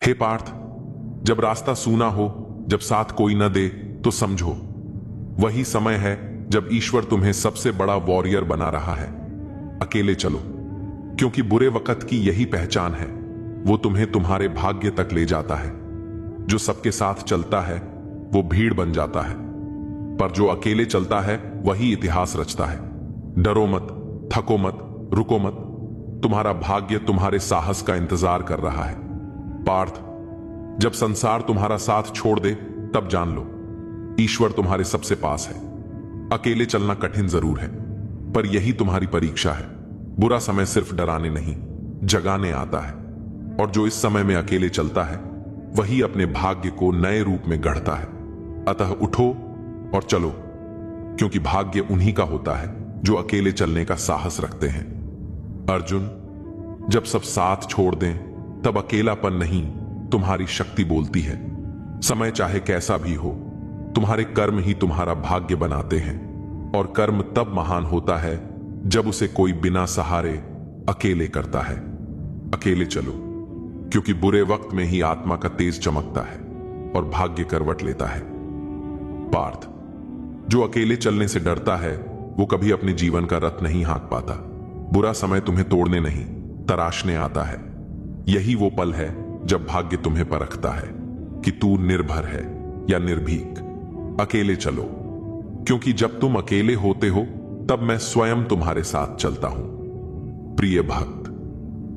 हे पार्थ, जब रास्ता सूना हो, जब साथ कोई न दे, तो समझो वही समय है जब ईश्वर तुम्हें सबसे बड़ा वॉरियर बना रहा है। अकेले चलो, क्योंकि बुरे वक्त की यही पहचान है। वो तुम्हें तुम्हारे भाग्य तक ले जाता है। जो सबके साथ चलता है वो भीड़ बन जाता है, पर जो अकेले चलता है वही इतिहास रचता है। डरो मत, थको मत, रुको मत। तुम्हारा भाग्य तुम्हारे साहस का इंतजार कर रहा है। पार्थ, जब संसार तुम्हारा साथ छोड़ दे, तब जान लो ईश्वर तुम्हारे सबसे पास है। अकेले चलना कठिन जरूर है, पर यही तुम्हारी परीक्षा है। बुरा समय सिर्फ डराने नहीं, जगाने आता है। और जो इस समय में अकेले चलता है वही अपने भाग्य को नए रूप में गढ़ता है। अतः उठो और चलो, क्योंकि भाग्य उन्हीं का होता है जो अकेले चलने का साहस रखते हैं। अर्जुन, जब सब साथ छोड़ दें, तब अकेलापन नहीं, तुम्हारी शक्ति बोलती है। समय चाहे कैसा भी हो, तुम्हारे कर्म ही तुम्हारा भाग्य बनाते हैं। और कर्म तब महान होता है जब उसे कोई बिना सहारे अकेले करता है। अकेले चलो, क्योंकि बुरे वक्त में ही आत्मा का तेज चमकता है और भाग्य करवट लेता है। पार्थ, जो अकेले चलने से डरता है वो कभी अपने जीवन का रथ नहीं हाँक पाता। बुरा समय तुम्हें तोड़ने नहीं, तराशने आता है। यही वो पल है जब भाग्य तुम्हें परखता है कि तू निर्भर है या निर्भीक। अकेले चलो, क्योंकि जब तुम अकेले होते हो तब मैं स्वयं तुम्हारे साथ चलता हूं। प्रिय भक्त,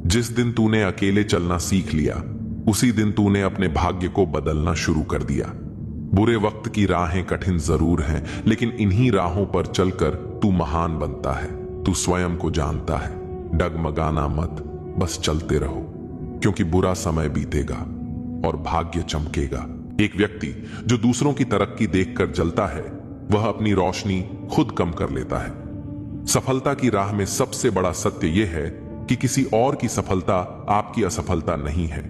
जिस दिन तूने अकेले चलना सीख लिया, उसी दिन तूने अपने भाग्य को बदलना शुरू कर दिया। बुरे वक्त की राहें कठिन जरूर हैं, लेकिन इन्हीं राहों पर चलकर तू महान बनता है। तू स्वयं को जानता है। डगमगाना मत, बस चलते रहो, क्योंकि बुरा समय बीतेगा और भाग्य चमकेगा। एक व्यक्ति जो दूसरों की तरक्की देखकर जलता है, वह अपनी रोशनी खुद कम कर लेता है। सफलता की राह में सबसे बड़ा सत्य यह है कि किसी और की सफलता आपकी असफलता नहीं है।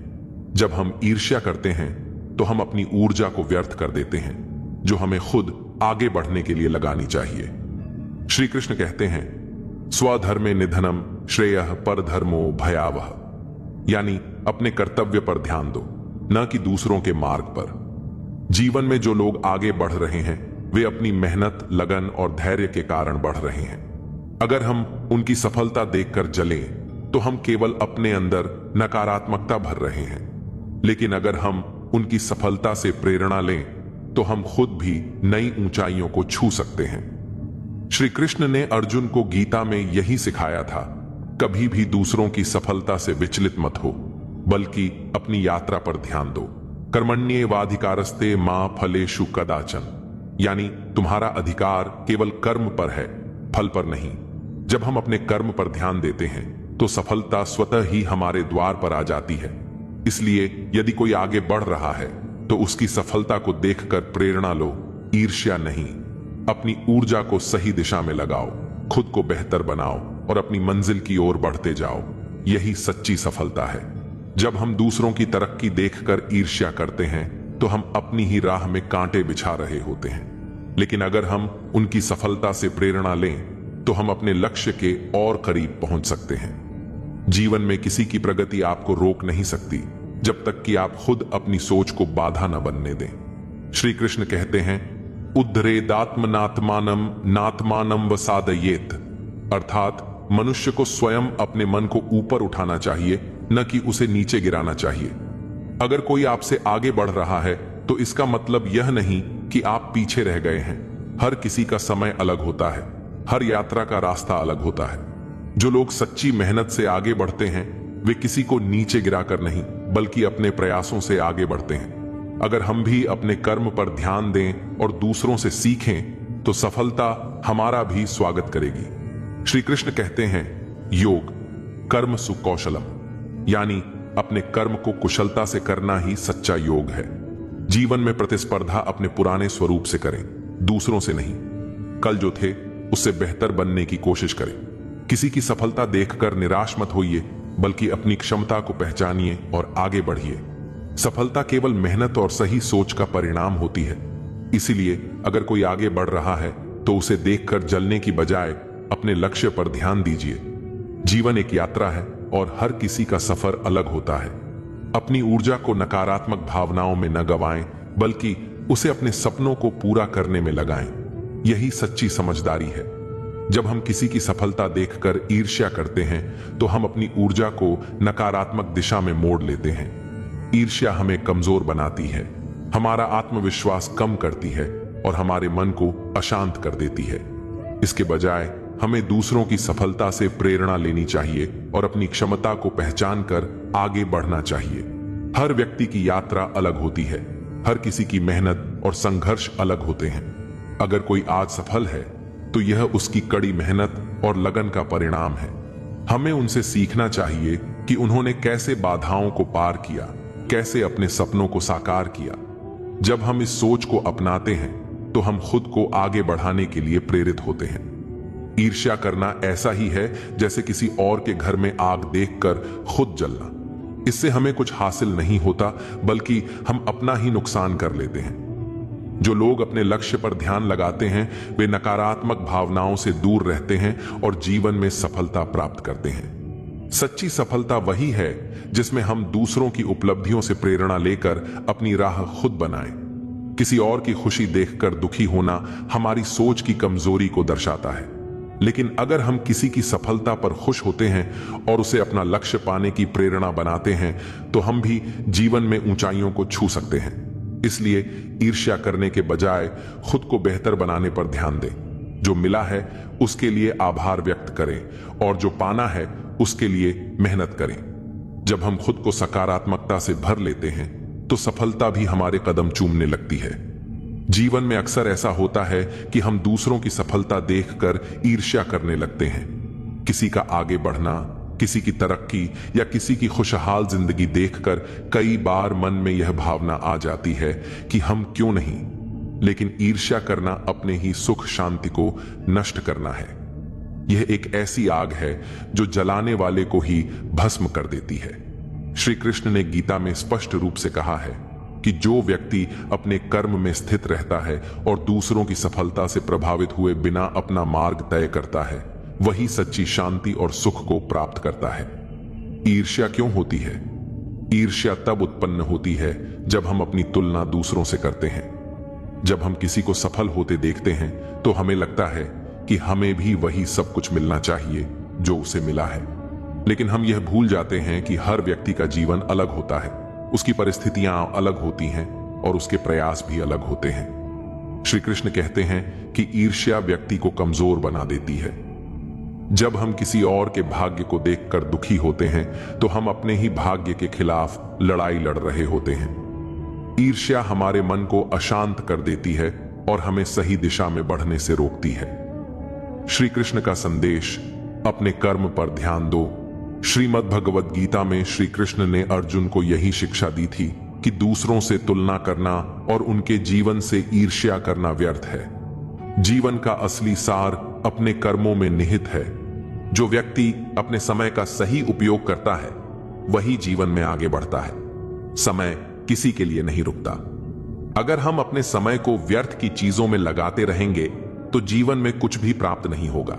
जब हम ईर्ष्या करते हैं तो हम अपनी ऊर्जा को व्यर्थ कर देते हैं, जो हमें खुद आगे बढ़ने के लिए लगानी चाहिए। श्री कृष्ण कहते हैं, स्वधर्मे निधनम श्रेयः परधर्मो भयावह, यानी अपने कर्तव्य पर ध्यान दो, न कि दूसरों के मार्ग पर। जीवन में जो लोग आगे बढ़ रहे हैं वे अपनी मेहनत, लगन और धैर्य के कारण बढ़ रहे हैं। अगर हम उनकी सफलता देखकर जलें तो हम केवल अपने अंदर नकारात्मकता भर रहे हैं। लेकिन अगर हम उनकी सफलता से प्रेरणा लें तो हम खुद भी नई ऊंचाइयों को छू सकते हैं। श्री कृष्ण ने अर्जुन को गीता में यही सिखाया था, कभी भी दूसरों की सफलता से विचलित मत हो, बल्कि अपनी यात्रा पर ध्यान दो। कर्मण्येवाधिकारस्ते मा फलेषु कदाचन, यानी तुम्हारा अधिकार केवल कर्म पर है, फल पर नहीं। जब हम अपने कर्म पर ध्यान देते हैं तो सफलता स्वतः ही हमारे द्वार पर आ जाती है। इसलिए यदि कोई आगे बढ़ रहा है तो उसकी सफलता को देखकर प्रेरणा लो, ईर्ष्या नहीं। अपनी ऊर्जा को सही दिशा में लगाओ, खुद को बेहतर बनाओ और अपनी मंजिल की ओर बढ़ते जाओ। यही सच्ची सफलता है। जब हम दूसरों की तरक्की देखकर ईर्ष्या करते हैं तो हम अपनी ही राह में कांटे बिछा रहे होते हैं। लेकिन अगर हम उनकी सफलता से प्रेरणा लें तो हम अपने लक्ष्य के और करीब पहुंच सकते हैं। जीवन में किसी की प्रगति आपको रोक नहीं सकती जब तक कि आप खुद अपनी सोच को बाधा न बनने दें। श्री कृष्ण कहते हैं, उद्धरेदात्मनात्मानम नात्मानम वसादयेत, अर्थात मनुष्य को स्वयं अपने मन को ऊपर उठाना चाहिए, न कि उसे नीचे गिराना चाहिए। अगर कोई आपसे आगे बढ़ रहा है तो इसका मतलब यह नहीं कि आप पीछे रह गए हैं। हर किसी का समय अलग होता है, हर यात्रा का रास्ता अलग होता है। जो लोग सच्ची मेहनत से आगे बढ़ते हैं वे किसी को नीचे गिराकर नहीं, बल्कि अपने प्रयासों से आगे बढ़ते हैं। अगर हम भी अपने कर्म पर ध्यान दें और दूसरों से सीखें तो सफलता हमारा भी स्वागत करेगी। श्री कृष्ण कहते हैं, योग कर्म सुकौशलम, यानी अपने कर्म को कुशलता से करना ही सच्चा योग है। जीवन में प्रतिस्पर्धा अपने पुराने स्वरूप से करें, दूसरों से नहीं। कल जो थे उससे बेहतर बनने की कोशिश करें। किसी की सफलता देखकर निराश मत होइए, बल्कि अपनी क्षमता को पहचानिए और आगे बढ़िए। सफलता केवल मेहनत और सही सोच का परिणाम होती है। इसीलिए अगर कोई आगे बढ़ रहा है तो उसे देखकर जलने की बजाय अपने लक्ष्य पर ध्यान दीजिए। जीवन एक यात्रा है और हर किसी का सफर अलग होता है। अपनी ऊर्जा को नकारात्मक भावनाओं में न गवाएं, बल्कि उसे अपने सपनों को पूरा करने में लगाएं। यही सच्ची समझदारी है। जब हम किसी की सफलता देखकर ईर्ष्या करते हैं तो हम अपनी ऊर्जा को नकारात्मक दिशा में मोड़ लेते हैं। ईर्ष्या हमें कमजोर बनाती है, हमारा आत्मविश्वास कम करती है और हमारे मन को अशांत कर देती है। इसके बजाय हमें दूसरों की सफलता से प्रेरणा लेनी चाहिए और अपनी क्षमता को पहचान कर आगे बढ़ना चाहिए। हर व्यक्ति की यात्रा अलग होती है, हर किसी की मेहनत और संघर्ष अलग होते हैं। अगर कोई आज सफल है तो यह उसकी कड़ी मेहनत और लगन का परिणाम है। हमें उनसे सीखना चाहिए कि उन्होंने कैसे बाधाओं को पार किया, कैसे अपने सपनों को साकार किया। जब हम इस सोच को अपनाते हैं तो हम खुद को आगे बढ़ाने के लिए प्रेरित होते हैं। ईर्ष्या करना ऐसा ही है जैसे किसी और के घर में आग देखकर खुद जलना। इससे हमें कुछ हासिल नहीं होता, बल्कि हम अपना ही नुकसान कर लेते हैं। जो लोग अपने लक्ष्य पर ध्यान लगाते हैं वे नकारात्मक भावनाओं से दूर रहते हैं और जीवन में सफलता प्राप्त करते हैं। सच्ची सफलता वही है जिसमें हम दूसरों की उपलब्धियों से प्रेरणा लेकर अपनी राह खुद बनाएं। किसी और की खुशी देखकर दुखी होना हमारी सोच की कमजोरी को दर्शाता है। लेकिन अगर हम किसी की सफलता पर खुश होते हैं और उसे अपना लक्ष्य पाने की प्रेरणा बनाते हैं तो हम भी जीवन में ऊंचाइयों को छू सकते हैं। इसलिए ईर्ष्या करने के बजाय खुद को बेहतर बनाने पर ध्यान दें। जो मिला है उसके लिए आभार व्यक्त करें और जो पाना है उसके लिए मेहनत करें। जब हम खुद को सकारात्मकता से भर लेते हैं तो सफलता भी हमारे कदम चूमने लगती है। जीवन में अक्सर ऐसा होता है कि हम दूसरों की सफलता देखकर ईर्ष्या करने लगते हैं। किसी का आगे बढ़ना, किसी की तरक्की या किसी की खुशहाल जिंदगी देखकर कई बार मन में यह भावना आ जाती है कि हम क्यों नहीं। लेकिन ईर्ष्या करना अपने ही सुख शांति को नष्ट करना है। यह एक ऐसी आग है जो जलाने वाले को ही भस्म कर देती है। श्री कृष्ण ने गीता में स्पष्ट रूप से कहा है कि जो व्यक्ति अपने कर्म में स्थित रहता है और दूसरों की सफलता से प्रभावित हुए बिना अपना मार्ग तय करता है, वही सच्ची शांति और सुख को प्राप्त करता है। ईर्ष्या क्यों होती है? ईर्ष्या तब उत्पन्न होती है जब हम अपनी तुलना दूसरों से करते हैं। जब हम किसी को सफल होते देखते हैं तो हमें लगता है कि हमें भी वही सब कुछ मिलना चाहिए जो उसे मिला है। लेकिन हम यह भूल जाते हैं कि हर व्यक्ति का जीवन अलग होता है, उसकी परिस्थितियां अलग होती हैं और उसके प्रयास भी अलग होते हैं। श्री कृष्ण कहते हैं कि ईर्ष्या व्यक्ति को कमजोर बना देती है। जब हम किसी और के भाग्य को देखकर दुखी होते हैं तो हम अपने ही भाग्य के खिलाफ लड़ाई लड़ रहे होते हैं। ईर्ष्या हमारे मन को अशांत कर देती है और हमें सही दिशा में बढ़ने से रोकती है। श्री कृष्ण का संदेश, अपने कर्म पर ध्यान दो। श्रीमद् भगवद गीता में श्री कृष्ण ने अर्जुन को यही शिक्षा दी थी कि दूसरों से तुलना करना और उनके जीवन से ईर्ष्या करना व्यर्थ है। जीवन का असली सार अपने कर्मों में निहित है। जो व्यक्ति अपने समय का सही उपयोग करता है वही जीवन में आगे बढ़ता है। समय किसी के लिए नहीं रुकता। अगर हम अपने समय को व्यर्थ की चीजों में लगाते रहेंगे तो जीवन में कुछ भी प्राप्त नहीं होगा।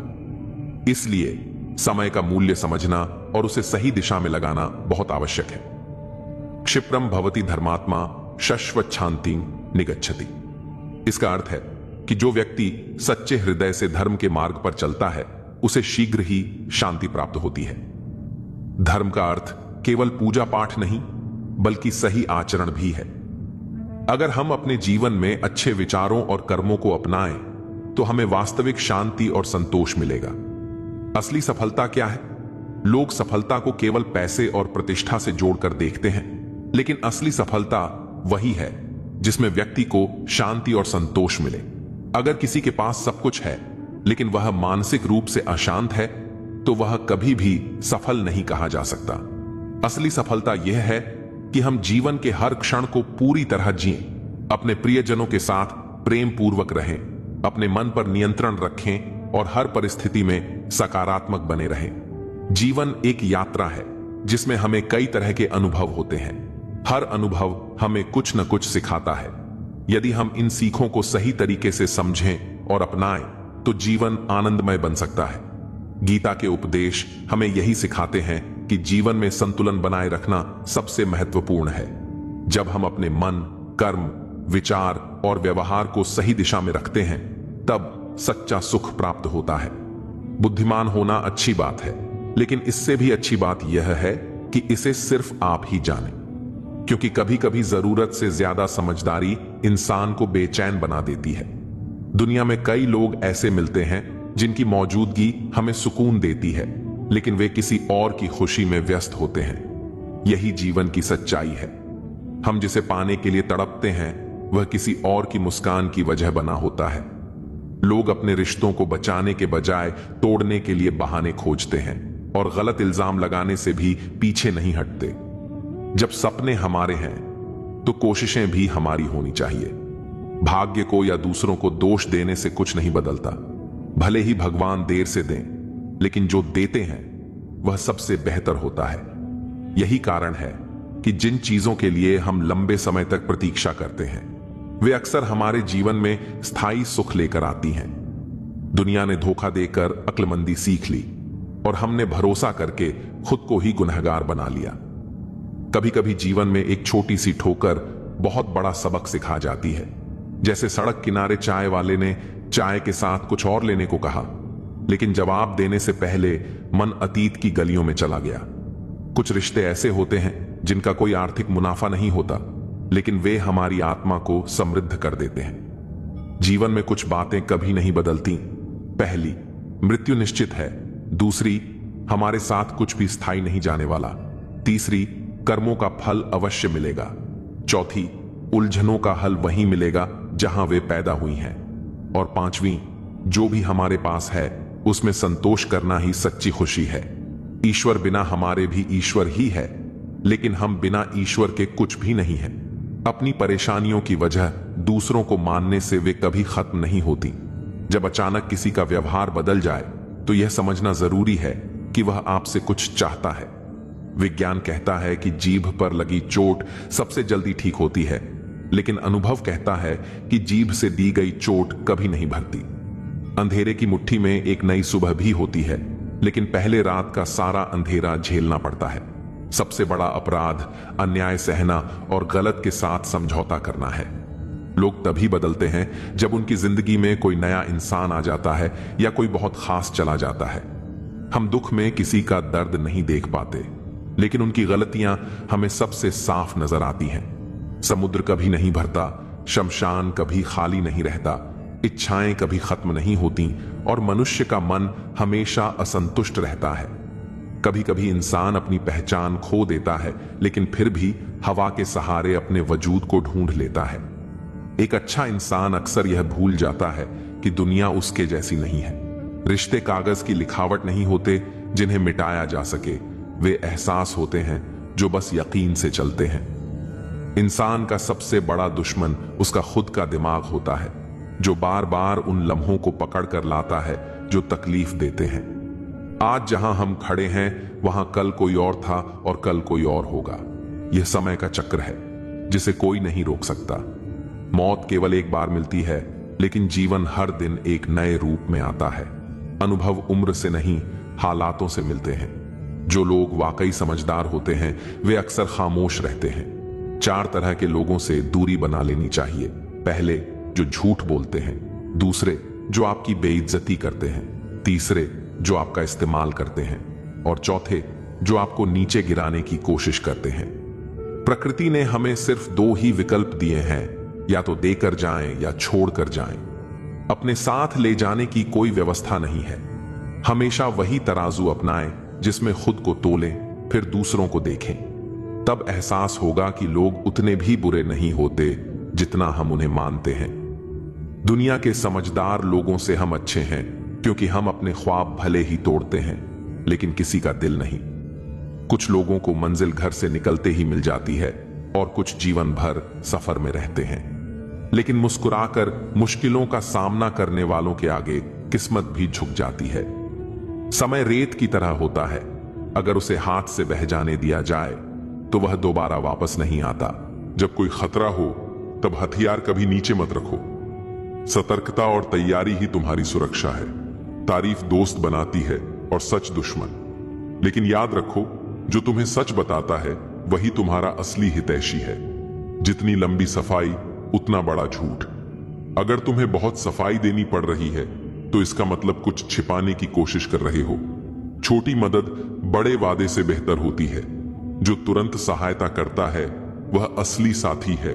इसलिए समय का मूल्य समझना और उसे सही दिशा में लगाना बहुत आवश्यक है। क्षिप्रम भवति धर्मात्मा शश्वत शांति निगच्छति। इसका अर्थ है कि जो व्यक्ति सच्चे हृदय से धर्म के मार्ग पर चलता है उसे शीघ्र ही शांति प्राप्त होती है। धर्म का अर्थ केवल पूजा पाठ नहीं बल्कि सही आचरण भी है। अगर हम अपने जीवन में अच्छे विचारों और कर्मों को अपनाएं तो हमें वास्तविक शांति और संतोष मिलेगा। असली सफलता क्या है? लोग सफलता को केवल पैसे और प्रतिष्ठा से जोड़कर देखते हैं, लेकिन असली सफलता वही है जिसमें व्यक्ति को शांति और संतोष मिले। अगर किसी के पास सब कुछ है लेकिन वह मानसिक रूप से अशांत है तो वह कभी भी सफल नहीं कहा जा सकता। असली सफलता यह है कि हम जीवन के हर क्षण को पूरी तरह जिएं, अपने प्रियजनों के साथ प्रेम पूर्वक रहें, अपने मन पर नियंत्रण रखें और हर परिस्थिति में सकारात्मक बने रहें। जीवन एक यात्रा है जिसमें हमें कई तरह के अनुभव होते हैं। हर अनुभव हमें कुछ न कुछ सिखाता है। यदि हम इन सीखों को सही तरीके से समझें और अपनाएं तो जीवन आनंदमय बन सकता है। गीता के उपदेश हमें यही सिखाते हैं कि जीवन में संतुलन बनाए रखना सबसे महत्वपूर्ण है। जब हम अपने मन, कर्म, विचार और व्यवहार को सही दिशा में रखते हैं, तब सच्चा सुख प्राप्त होता है। बुद्धिमान होना अच्छी बात है, लेकिन इससे भी अच्छी बात यह है कि इसे सिर्फ आप ही जानें, क्योंकि कभी कभी जरूरत से ज्यादा समझदारी इंसान को बेचैन बना देती है। दुनिया में कई लोग ऐसे मिलते हैं जिनकी मौजूदगी हमें सुकून देती है, लेकिन वे किसी और की खुशी में व्यस्त होते हैं। यही जीवन की सच्चाई है। हम जिसे पाने के लिए तड़पते हैं, वह किसी और की मुस्कान की वजह बना होता है। लोग अपने रिश्तों को बचाने के बजाय तोड़ने के लिए बहाने खोजते हैं और गलत इल्जाम लगाने से भी पीछे नहीं हटते। जब सपने हमारे हैं, तो कोशिशें भी हमारी होनी चाहिए। भाग्य को या दूसरों को दोष देने से कुछ नहीं बदलता। भले ही भगवान देर से दें, लेकिन जो देते हैं वह सबसे बेहतर होता है। यही कारण है कि जिन चीजों के लिए हम लंबे समय तक प्रतीक्षा करते हैं, वे अक्सर हमारे जीवन में स्थायी सुख लेकर आती हैं। दुनिया ने धोखा देकर अक्लमंदी सीख ली और हमने भरोसा करके खुद को ही गुनहगार बना लिया। कभी कभी जीवन में एक छोटी सी ठोकर बहुत बड़ा सबक सिखा जाती है। जैसे सड़क किनारे चाय वाले ने चाय के साथ कुछ और लेने को कहा, लेकिन जवाब देने से पहले मन अतीत की गलियों में चला गया। कुछ रिश्ते ऐसे होते हैं जिनका कोई आर्थिक मुनाफा नहीं होता, लेकिन वे हमारी आत्मा को समृद्ध कर देते हैं। जीवन में कुछ बातें कभी नहीं बदलती। पहली, मृत्यु निश्चित है। दूसरी, हमारे साथ कुछ भी स्थायी नहीं जाने वाला। तीसरी, कर्मों का फल अवश्य मिलेगा। चौथी, उलझनों का हल वहीं मिलेगा जहां वे पैदा हुई हैं। और पांचवी, जो भी हमारे पास है उसमें संतोष करना ही सच्ची खुशी है। ईश्वर बिना हमारे भी ईश्वर ही है, लेकिन हम बिना ईश्वर के कुछ भी नहीं है। अपनी परेशानियों की वजह दूसरों को मानने से वे कभी खत्म नहीं होती। जब अचानक किसी का व्यवहार बदल जाए, तो यह समझना जरूरी है कि वह आपसे कुछ चाहता है। विज्ञान कहता है कि जीभ पर लगी चोट सबसे जल्दी ठीक होती है, लेकिन अनुभव कहता है कि जीभ से दी गई चोट कभी नहीं भरती। अंधेरे की मुट्ठी में एक नई सुबह भी होती है, लेकिन पहले रात का सारा अंधेरा झेलना पड़ता है। सबसे बड़ा अपराध अन्याय सहना और गलत के साथ समझौता करना है। लोग तभी बदलते हैं जब उनकी जिंदगी में कोई नया इंसान आ जाता है या कोई बहुत खास चला जाता है। हम दुख में किसी का दर्द नहीं देख पाते, लेकिन उनकी गलतियां हमें सबसे साफ नजर आती हैं। समुद्र कभी नहीं भरता, शमशान कभी खाली नहीं रहता, इच्छाएं कभी खत्म नहीं होती और मनुष्य का मन हमेशा असंतुष्ट रहता है। कभी कभी इंसान अपनी पहचान खो देता है, लेकिन फिर भी हवा के सहारे अपने वजूद को ढूंढ लेता है। एक अच्छा इंसान अक्सर यह भूल जाता है कि दुनिया उसके जैसी नहीं है। रिश्ते कागज की लिखावट नहीं होते जिन्हें मिटाया जा सके, वे एहसास होते हैं जो बस यकीन से चलते हैं। इंसान का सबसे बड़ा दुश्मन उसका खुद का दिमाग होता है, जो बार बार उन लम्हों को पकड़ कर लाता है जो तकलीफ देते हैं। आज जहां हम खड़े हैं, वहां कल कोई और था और कल कोई और होगा। यह समय का चक्र है जिसे कोई नहीं रोक सकता। मौत केवल एक बार मिलती है, लेकिन जीवन हर दिन एक नए रूप में आता है। अनुभव उम्र से नहीं, हालातों से मिलते हैं। जो लोग वाकई समझदार होते हैं, वे अक्सर खामोश रहते हैं। 4 तरह के लोगों से दूरी बना लेनी चाहिए। पहले, जो झूठ बोलते हैं। दूसरे, जो आपकी बेइज्जती करते हैं। तीसरे, जो आपका इस्तेमाल करते हैं। और चौथे, जो आपको नीचे गिराने की कोशिश करते हैं। प्रकृति ने हमें सिर्फ 2 ही विकल्प दिए हैं, या तो देकर जाएं या छोड़कर जाएं। अपने साथ ले जाने की कोई व्यवस्था नहीं है। हमेशा वही तराजू अपनाएं जिसमें खुद को तोलें, फिर दूसरों को देखें। तब एहसास होगा कि लोग उतने भी बुरे नहीं होते जितना हम उन्हें मानते हैं। दुनिया के समझदार लोगों से हम अच्छे हैं, क्योंकि हम अपने ख्वाब भले ही तोड़ते हैं, लेकिन किसी का दिल नहीं। कुछ लोगों को मंजिल घर से निकलते ही मिल जाती है और कुछ जीवन भर सफर में रहते हैं। लेकिन मुस्कुराकर मुश्किलों का सामना करने वालों के आगे किस्मत भी झुक जाती है। समय रेत की तरह होता है, अगर उसे हाथ से बह जाने दिया जाए तो वह दोबारा वापस नहीं आता। जब कोई खतरा हो, तब हथियार कभी नीचे मत रखो। सतर्कता और तैयारी ही तुम्हारी सुरक्षा है। तारीफ दोस्त बनाती है और सच दुश्मन। लेकिन याद रखो, जो तुम्हें सच बताता है वही तुम्हारा असली हितैषी है। जितनी लंबी सफाई उतना बड़ा झूठ। अगर तुम्हें बहुत सफाई देनी पड़ रही है तो इसका मतलब कुछ छिपाने की कोशिश कर रहे हो। छोटी मदद बड़े वादे से बेहतर होती है। जो तुरंत सहायता करता है वह असली साथी है,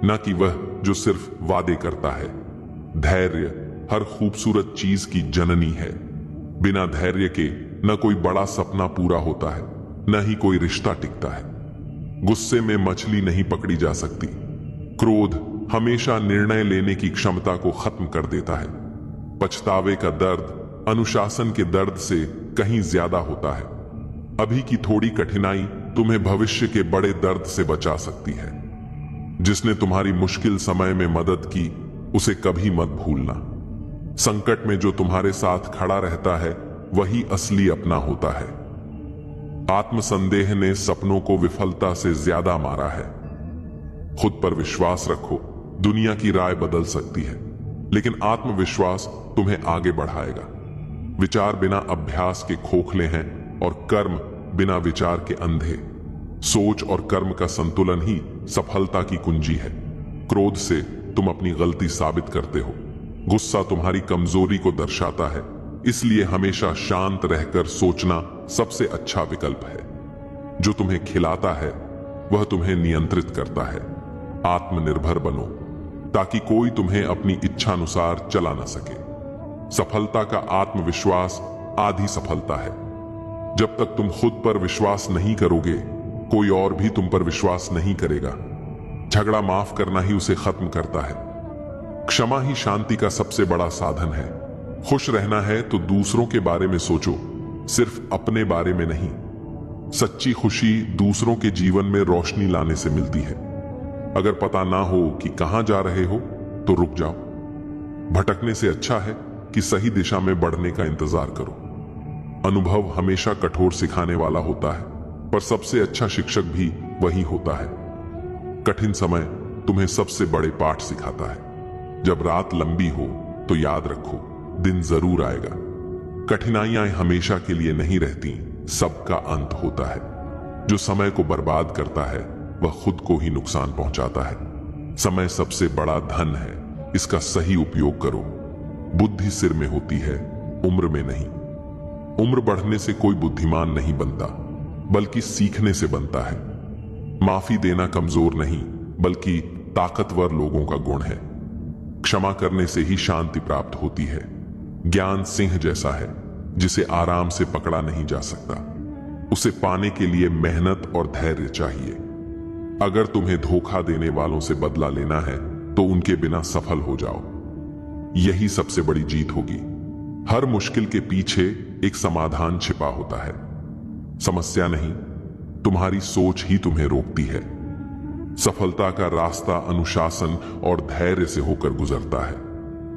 न कि वह जो सिर्फ वादे करता है। धैर्य हर खूबसूरत चीज की जननी है। बिना धैर्य के न कोई बड़ा सपना पूरा होता है, न ही कोई रिश्ता टिकता है। गुस्से में मछली नहीं पकड़ी जा सकती। क्रोध हमेशा निर्णय लेने की क्षमता को खत्म कर देता है। पछतावे का दर्द अनुशासन के दर्द से कहीं ज्यादा होता है। अभी की थोड़ी कठिनाई तुम्हें भविष्य के बड़े दर्द से बचा सकती है। जिसने तुम्हारी मुश्किल समय में मदद की उसे कभी मत भूलना। संकट में जो तुम्हारे साथ खड़ा रहता है वही असली अपना होता है। आत्मसंदेह ने सपनों को विफलता से ज्यादा मारा है। खुद पर विश्वास रखो। दुनिया की राय बदल सकती है, लेकिन आत्मविश्वास तुम्हें आगे बढ़ाएगा। विचार बिना अभ्यास के खोखले हैं और कर्म बिना विचार के अंधे। सोच और कर्म का संतुलन ही सफलता की कुंजी है। क्रोध से तुम अपनी गलती साबित करते हो। गुस्सा तुम्हारी कमजोरी को दर्शाता है, इसलिए हमेशा शांत रहकर सोचना सबसे अच्छा विकल्प है। जो तुम्हें खिलाता है वह तुम्हें नियंत्रित करता है। आत्मनिर्भर बनो ताकि कोई तुम्हें अपनी इच्छानुसार चला न सके। सफलता का आत्मविश्वास आधी सफलता है। जब तक तुम खुद पर विश्वास नहीं करोगे, कोई और भी तुम पर विश्वास नहीं करेगा। झगड़ा माफ करना ही उसे खत्म करता है। क्षमा ही शांति का सबसे बड़ा साधन है। खुश रहना है तो दूसरों के बारे में सोचो, सिर्फ अपने बारे में नहीं। सच्ची खुशी दूसरों के जीवन में रोशनी लाने से मिलती है। अगर पता ना हो कि कहां जा रहे हो तो रुक जाओ। भटकने से अच्छा है कि सही दिशा में बढ़ने का इंतजार करो। अनुभव हमेशा कठोर सिखाने वाला होता है, पर सबसे अच्छा शिक्षक भी वही होता है। कठिन समय तुम्हें सबसे बड़े पाठ सिखाता है। जब रात लंबी हो तो याद रखो, दिन जरूर आएगा। कठिनाइयां हमेशा के लिए नहीं रहती, सबका अंत होता है। जो समय को बर्बाद करता है वह खुद को ही नुकसान पहुंचाता है। समय सबसे बड़ा धन है, इसका सही उपयोग करो। बुद्धि सिर में होती है, उम्र में नहीं। उम्र बढ़ने से कोई बुद्धिमान नहीं बनता, बल्कि सीखने से बनता है। माफी देना कमजोर नहीं, बल्कि ताकतवर लोगों का गुण है। क्षमा करने से ही शांति प्राप्त होती है। ज्ञान सिंह जैसा है जिसे आराम से पकड़ा नहीं जा सकता। उसे पाने के लिए मेहनत और धैर्य चाहिए। अगर तुम्हें धोखा देने वालों से बदला लेना है तो उनके बिना सफल हो जाओ। यही सबसे बड़ी जीत होगी। हर मुश्किल के पीछे एक समाधान छिपा होता है। समस्या नहीं, तुम्हारी सोच ही तुम्हें रोकती है। सफलता का रास्ता अनुशासन और धैर्य से होकर गुजरता है।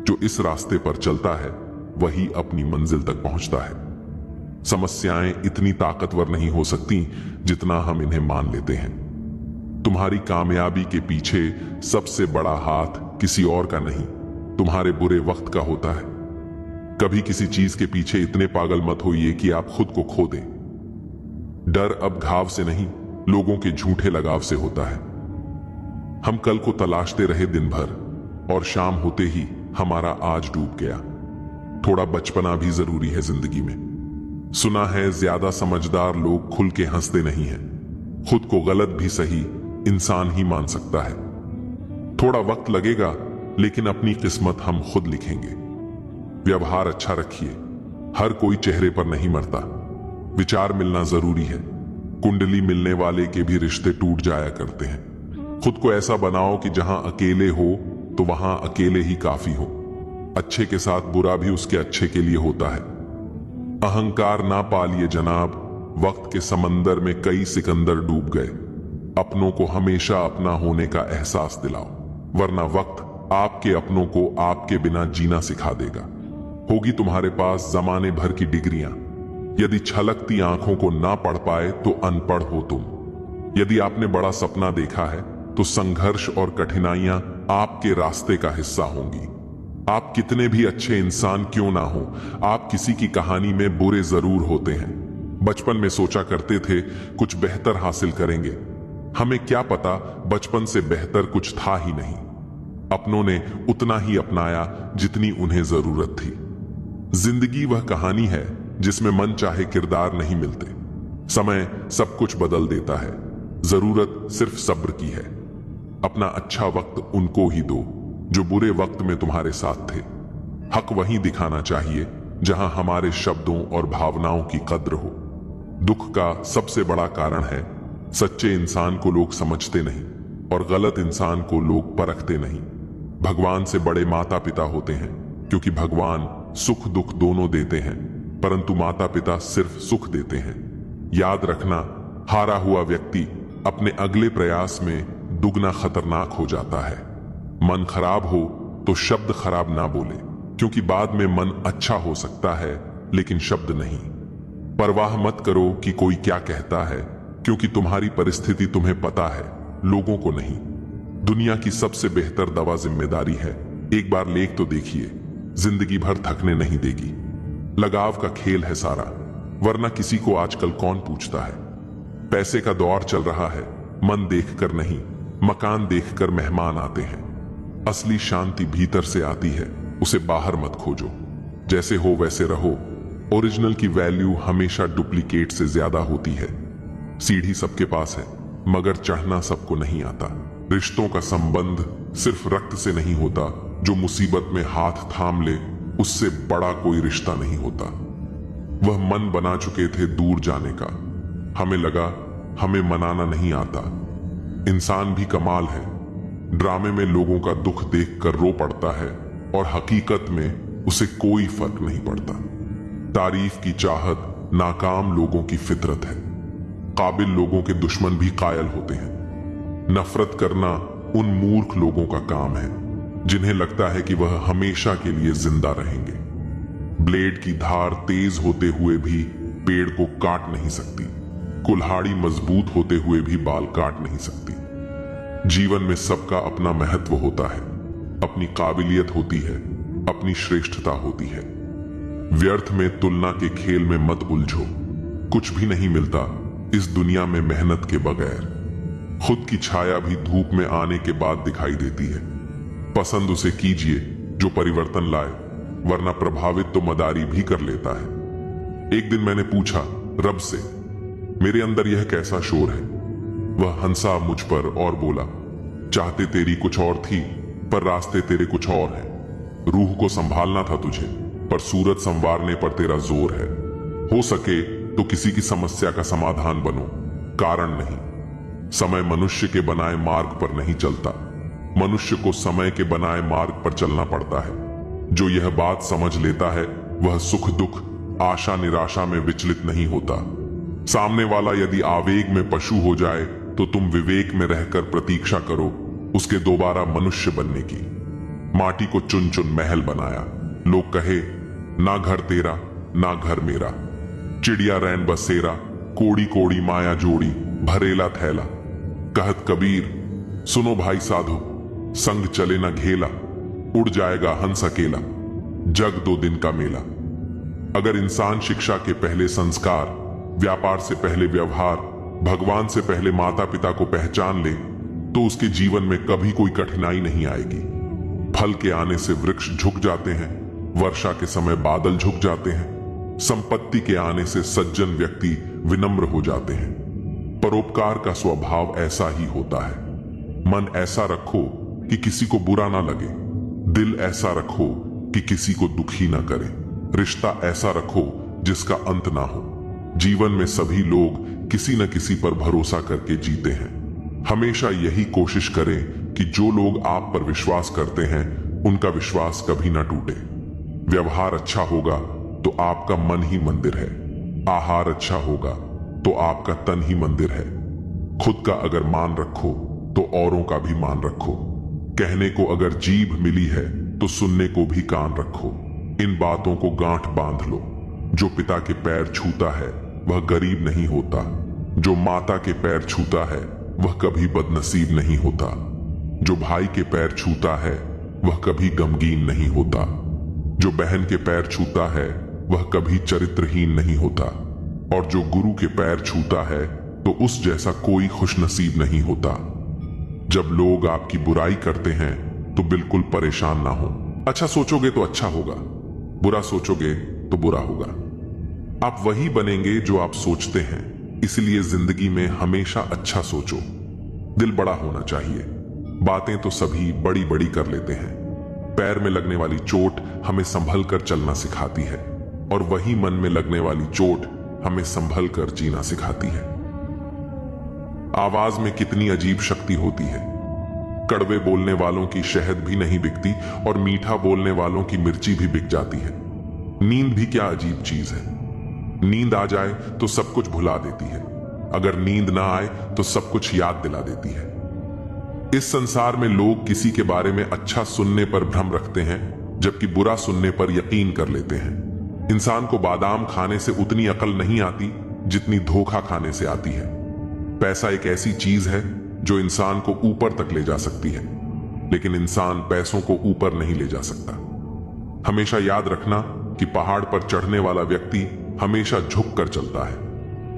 जो इस रास्ते पर चलता है वही अपनी मंजिल तक पहुंचता है। समस्याएं इतनी ताकतवर नहीं हो सकती जितना हम इन्हें मान लेते हैं। तुम्हारी कामयाबी के पीछे सबसे बड़ा हाथ किसी और का नहीं, तुम्हारे बुरे वक्त का होता है। कभी किसी चीज के पीछे इतने पागल मत होइए कि आप खुद को खो दें। डर अब घाव से नहीं, लोगों के झूठे लगाव से होता है। हम कल को तलाशते रहे दिन भर, और शाम होते ही हमारा आज डूब गया। थोड़ा बचपना भी जरूरी है जिंदगी में। सुना है ज्यादा समझदार लोग खुल के हंसते नहीं हैं। खुद को गलत भी सही इंसान ही मान सकता है। थोड़ा वक्त लगेगा, लेकिन अपनी किस्मत हम खुद लिखेंगे। व्यवहार अच्छा रखिए, हर कोई चेहरे पर नहीं मरता। विचार मिलना जरूरी है। कुंडली मिलने वाले के भी रिश्ते टूट जाया करते हैं। खुद को ऐसा बनाओ कि जहां अकेले हो तो वहां अकेले ही काफी हो। अच्छे के साथ बुरा भी उसके अच्छे के लिए होता है। अहंकार ना पालिए जनाब, वक्त के समंदर में कई सिकंदर डूब गए। अपनों को हमेशा अपना होने का एहसास दिलाओ, वरना वक्त आपके अपनों को आपके बिना जीना सिखा देगा। होगी तुम्हारे पास जमाने भर की डिग्रियां, यदि छलकती आंखों को ना पढ़ पाए तो अनपढ़ हो तुम। यदि आपने बड़ा सपना देखा है तो संघर्ष और कठिनाइयां आपके रास्ते का हिस्सा होंगी। आप कितने भी अच्छे इंसान क्यों ना हो, आप किसी की कहानी में बुरे जरूर होते हैं। बचपन में सोचा करते थे कुछ बेहतर हासिल करेंगे। हमें क्या पता बचपन से बेहतर कुछ था ही नहीं। अपनों ने उतना ही अपनाया जितनी उन्हें जरूरत थी। जिंदगी वह कहानी है जिसमें मन चाहे किरदार नहीं मिलते। समय सब कुछ बदल देता है, जरूरत सिर्फ सब्र की है। अपना अच्छा वक्त उनको ही दो जो बुरे वक्त में तुम्हारे साथ थे। हक वहीं दिखाना चाहिए जहां हमारे शब्दों और भावनाओं की कद्र हो। दुख का सबसे बड़ा कारण है सच्चे इंसान को लोग समझते नहीं और गलत इंसान को लोग परखते नहीं। भगवान से बड़े माता पिता होते हैं, क्योंकि भगवान सुख दुख दोनों देते हैं, परंतु माता पिता सिर्फ सुख देते हैं। याद रखना, हारा हुआ व्यक्ति अपने अगले प्रयास में दुगना खतरनाक हो जाता है। मन खराब हो तो शब्द खराब ना बोले, क्योंकि बाद में मन अच्छा हो सकता है लेकिन शब्द नहीं। परवाह मत करो कि कोई क्या कहता है, क्योंकि तुम्हारी परिस्थिति तुम्हें पता है, लोगों को नहीं। दुनिया की सबसे बेहतर दवा जिम्मेदारी है। एक बार लेख तो देखिए, जिंदगी भर थकने नहीं देगी। लगाव का खेल है सारा, वरना किसी को आजकल कौन पूछता है। पैसे का दौर चल रहा है, मन देखकर नहीं, मकान देखकर मेहमान आते हैं। असली शांति भीतर से आती है, उसे बाहर मत खोजो। जैसे हो वैसे रहो। ओरिजिनल की वैल्यू हमेशा डुप्लीकेट से ज्यादा होती है। सीढ़ी सबके पास है, मगर चढ़ना सबको नहीं आता। रिश्तों का संबंध सिर्फ रक्त से नहीं होता। जो मुसीबत में हाथ थाम ले, उससे बड़ा कोई रिश्ता नहीं होता। वह मन बना चुके थे दूर जाने का। हमें लगा हमें मनाना नहीं आता। इंसान भी कमाल है, ड्रामे में लोगों का दुख देखकर रो पड़ता है और हकीकत में उसे कोई फर्क नहीं पड़ता। तारीफ की चाहत नाकाम लोगों की फितरत है। काबिल लोगों के दुश्मन भी कायल होते हैं। नफरत करना उन मूर्ख लोगों का काम है जिन्हें लगता है कि वह हमेशा के लिए जिंदा रहेंगे। ब्लेड की धार तेज होते हुए भी पेड़ को काट नहीं सकती। कुल्हाड़ी मजबूत होते हुए भी बाल काट नहीं सकती। जीवन में सबका अपना महत्व होता है, अपनी काबिलियत होती है, अपनी श्रेष्ठता होती है। व्यर्थ में तुलना के खेल में मत उलझो। कुछ भी नहीं मिलता इस दुनिया में मेहनत के बगैर। खुद की छाया भी धूप में आने के बाद दिखाई देती है। पसंद उसे कीजिए जो परिवर्तन लाए, वरना प्रभावित तो मदारी भी कर लेता है। एक दिन मैंने पूछा रब से, मेरे अंदर यह कैसा शोर है? वह हंसा मुझ पर और बोला, चाहते तेरी कुछ और थी, पर रास्ते तेरे कुछ और हैं। रूह को संभालना था तुझे, पर सूरत संवारने पर तेरा जोर है। हो सके तो किसी की समस्या का समाधान बनो, कारण नहीं। समय मनुष्य के बनाए मार्ग पर नहीं चलता, मनुष्य को समय के बनाए मार्ग पर चलना पड़ता है। जो यह बात समझ लेता है वह सुख दुख, आशा निराशा में विचलित नहीं होता। सामने वाला यदि आवेग में पशु हो जाए तो तुम विवेक में रहकर प्रतीक्षा करो उसके दोबारा मनुष्य बनने की। माटी को चुन चुन महल बनाया, लोग कहे ना घर तेरा ना घर मेरा। चिड़िया रैन बसेरा, कोड़ी कोड़ी माया जोड़ी, भरेला थैला। कहत कबीर सुनो भाई साधु, संग चले न घेला, उड़ जाएगा हंस अकेला, जग दो दिन का मेला। अगर इंसान शिक्षा के पहले संस्कार, व्यापार से पहले व्यवहार, भगवान से पहले माता पिता को पहचान ले तो उसके जीवन में कभी कोई कठिनाई नहीं आएगी। फल के आने से वृक्ष झुक जाते हैं, वर्षा के समय बादल झुक जाते हैं, संपत्ति के आने से सज्जन व्यक्ति विनम्र हो जाते हैं। परोपकार का स्वभाव ऐसा ही होता है। मन ऐसा रखो कि किसी को बुरा ना लगे, दिल ऐसा रखो कि किसी को दुखी ना करे, रिश्ता ऐसा रखो जिसका अंत ना हो। जीवन में सभी लोग किसी न किसी पर भरोसा करके जीते हैं। हमेशा यही कोशिश करें कि जो लोग आप पर विश्वास करते हैं उनका विश्वास कभी ना टूटे। व्यवहार अच्छा होगा तो आपका मन ही मंदिर है, आहार अच्छा होगा तो आपका तन ही मंदिर है। खुद का अगर मान रखो तो औरों का भी मान रखो। कहने को अगर जीभ मिली है तो सुनने को भी कान रखो। इन बातों को गांठ बांध लो। जो पिता के पैर छूता है वह गरीब नहीं होता, जो माता के पैर छूता है वह कभी बदनसीब नहीं होता, जो भाई के पैर छूता है वह कभी गमगीन नहीं होता, जो बहन के पैर छूता है वह कभी चरित्रहीन नहीं होता, और जो गुरु के पैर छूता है तो उस जैसा कोई खुशनसीब नहीं होता। जब लोग आपकी बुराई करते हैं तो बिल्कुल परेशान ना हो। अच्छा सोचोगे तो अच्छा होगा, बुरा सोचोगे तो बुरा होगा। आप वही बनेंगे जो आप सोचते हैं, इसलिए जिंदगी में हमेशा अच्छा सोचो। दिल बड़ा होना चाहिए। बातें तो सभी बड़ी बड़ी कर लेते हैं। पैर में लगने वाली चोट हमें संभल कर चलना सिखाती है, और वही मन में लगने वाली चोट हमें संभल कर जीना सिखाती है। आवाज में कितनी अजीब शक्ति होती है। कड़वे बोलने वालों की शहद भी नहीं बिकती, और मीठा बोलने वालों की मिर्ची भी बिक जाती है। नींद भी क्या अजीब चीज है। नींद आ जाए तो सब कुछ भुला देती है, अगर नींद ना आए तो सब कुछ याद दिला देती है। इस संसार में लोग किसी के बारे में अच्छा सुनने पर भ्रम रखते हैं, जबकि बुरा सुनने पर यकीन कर लेते हैं। इंसान को बादाम खाने से उतनी अकल नहीं आती जितनी धोखा खाने से आती है। पैसा एक ऐसी चीज है जो इंसान को ऊपर तक ले जा सकती है, लेकिन इंसान पैसों को ऊपर नहीं ले जा सकता। हमेशा याद रखना कि पहाड़ पर चढ़ने वाला व्यक्ति हमेशा झुक कर चलता है,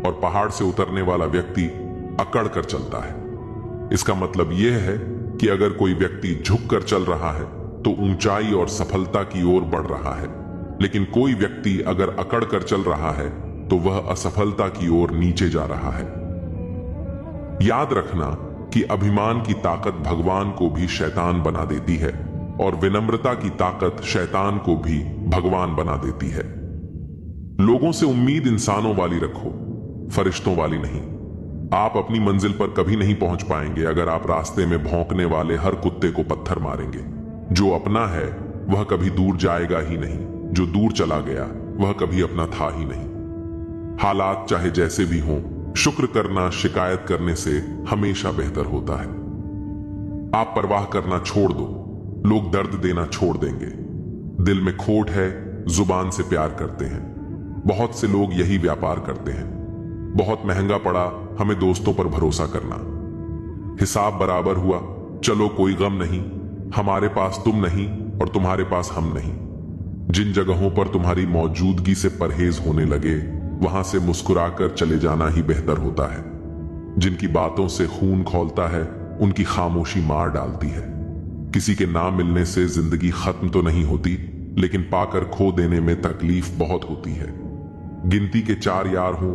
और पहाड़ से उतरने वाला व्यक्ति अकड़ कर चलता है। इसका मतलब यह है कि अगर कोई व्यक्ति झुक कर चल रहा है तो ऊंचाई और सफलता की ओर बढ़ रहा है, लेकिन कोई व्यक्ति अगर अकड़ कर चल रहा है तो वह असफलता की ओर नीचे जा रहा है। याद रखना कि अभिमान की ताकत भगवान को भी शैतान बना देती है, और विनम्रता की ताकत शैतान को भी भगवान बना देती है। लोगों से उम्मीद इंसानों वाली रखो, फरिश्तों वाली नहीं। आप अपनी मंजिल पर कभी नहीं पहुंच पाएंगे अगर आप रास्ते में भौंकने वाले हर कुत्ते को पत्थर मारेंगे। जो अपना है वह कभी दूर जाएगा ही नहीं, जो दूर चला गया वह कभी अपना था ही नहीं। हालात चाहे जैसे भी हों, शुक्र करना शिकायत करने से हमेशा बेहतर होता है। आप परवाह करना छोड़ दो, लोग दर्द देना छोड़ देंगे। दिल में खोट है, जुबान से प्यार करते हैं। बहुत से लोग यही व्यापार करते हैं। बहुत महंगा पड़ा हमें दोस्तों पर भरोसा करना। हिसाब बराबर हुआ, चलो कोई गम नहीं, हमारे पास तुम नहीं और तुम्हारे पास हम नहीं। जिन जगहों पर तुम्हारी मौजूदगी से परहेज होने लगे, वहां से मुस्कुराकर चले जाना ही बेहतर होता है। जिनकी बातों से खून खौलता है, उनकी खामोशी मार डालती है। किसी के ना मिलने से जिंदगी खत्म तो नहीं होती, लेकिन पाकर खो देने में तकलीफ बहुत होती है। गिनती के 4 यार हों,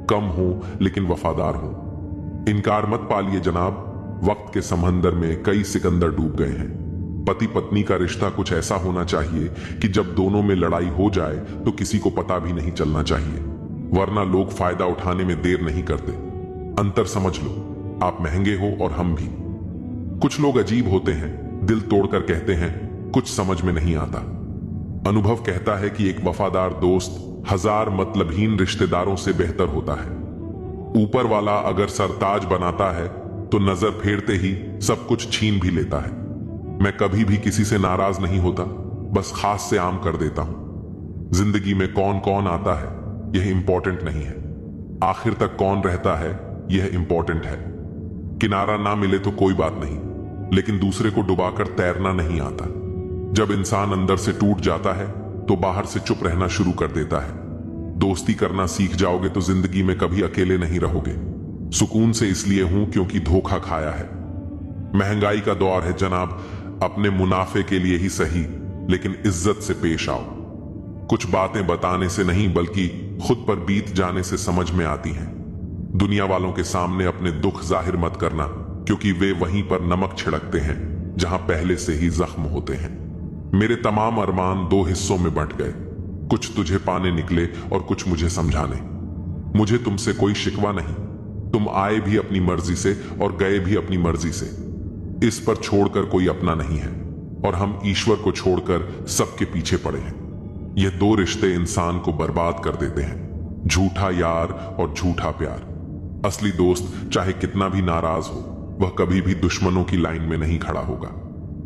कम हो लेकिन वफादार हो। इनकार मत पालिए जनाब, वक्त के समंदर में कई सिकंदर डूब गए हैं। पति पत्नी का रिश्ता कुछ ऐसा होना चाहिए कि जब दोनों में लड़ाई हो जाए तो किसी को पता भी नहीं चलना चाहिए, वरना लोग फायदा उठाने में देर नहीं करते। अंतर समझ लो, आप महंगे हो और हम भी। कुछ लोग अजीब होते हैं, दिल तोड़कर कहते हैं कुछ समझ में नहीं आता। अनुभव कहता है कि एक वफादार दोस्त 1000 मतलबहीन रिश्तेदारों से बेहतर होता है। ऊपर वाला अगर सरताज बनाता है तो नजर फेरते ही सब कुछ छीन भी लेता है। मैं कभी भी किसी से नाराज नहीं होता, बस खास से आम कर देता हूं। जिंदगी में कौन कौन आता है यह इंपॉर्टेंट नहीं है, आखिर तक कौन रहता है यह इंपॉर्टेंट है। किनारा ना मिले तो कोई बात नहीं, लेकिन दूसरे को डुबाकर तैरना नहीं आता। जब इंसान अंदर से टूट जाता है तो बाहर से चुप रहना शुरू कर देता है। दोस्ती करना सीख जाओगे तो जिंदगी में कभी अकेले नहीं रहोगे। सुकून से इसलिए हूं क्योंकि धोखा खाया है। महंगाई का दौर है जनाब, अपने मुनाफे के लिए ही सही, लेकिन इज्जत से पेश आओ। कुछ बातें बताने से नहीं बल्कि खुद पर बीत जाने से समझ में आती हैं। दुनिया वालों के सामने अपने दुख जाहिर मत करना, क्योंकि वे वहीं पर नमक छिड़कते हैं जहां पहले से ही जख्म होते हैं। मेरे तमाम अरमान 2 हिस्सों में बंट गए, कुछ तुझे पाने निकले और कुछ मुझे समझाने। मुझे तुमसे कोई शिकवा नहीं, तुम आए भी अपनी मर्जी से और गए भी अपनी मर्जी से। इस पर छोड़कर कोई अपना नहीं है, और हम ईश्वर को छोड़कर सबके पीछे पड़े हैं। यह 2 रिश्ते इंसान को बर्बाद कर देते हैं, झूठा यार और झूठा प्यार। असली दोस्त चाहे कितना भी नाराज हो, वह कभी भी दुश्मनों की लाइन में नहीं खड़ा होगा।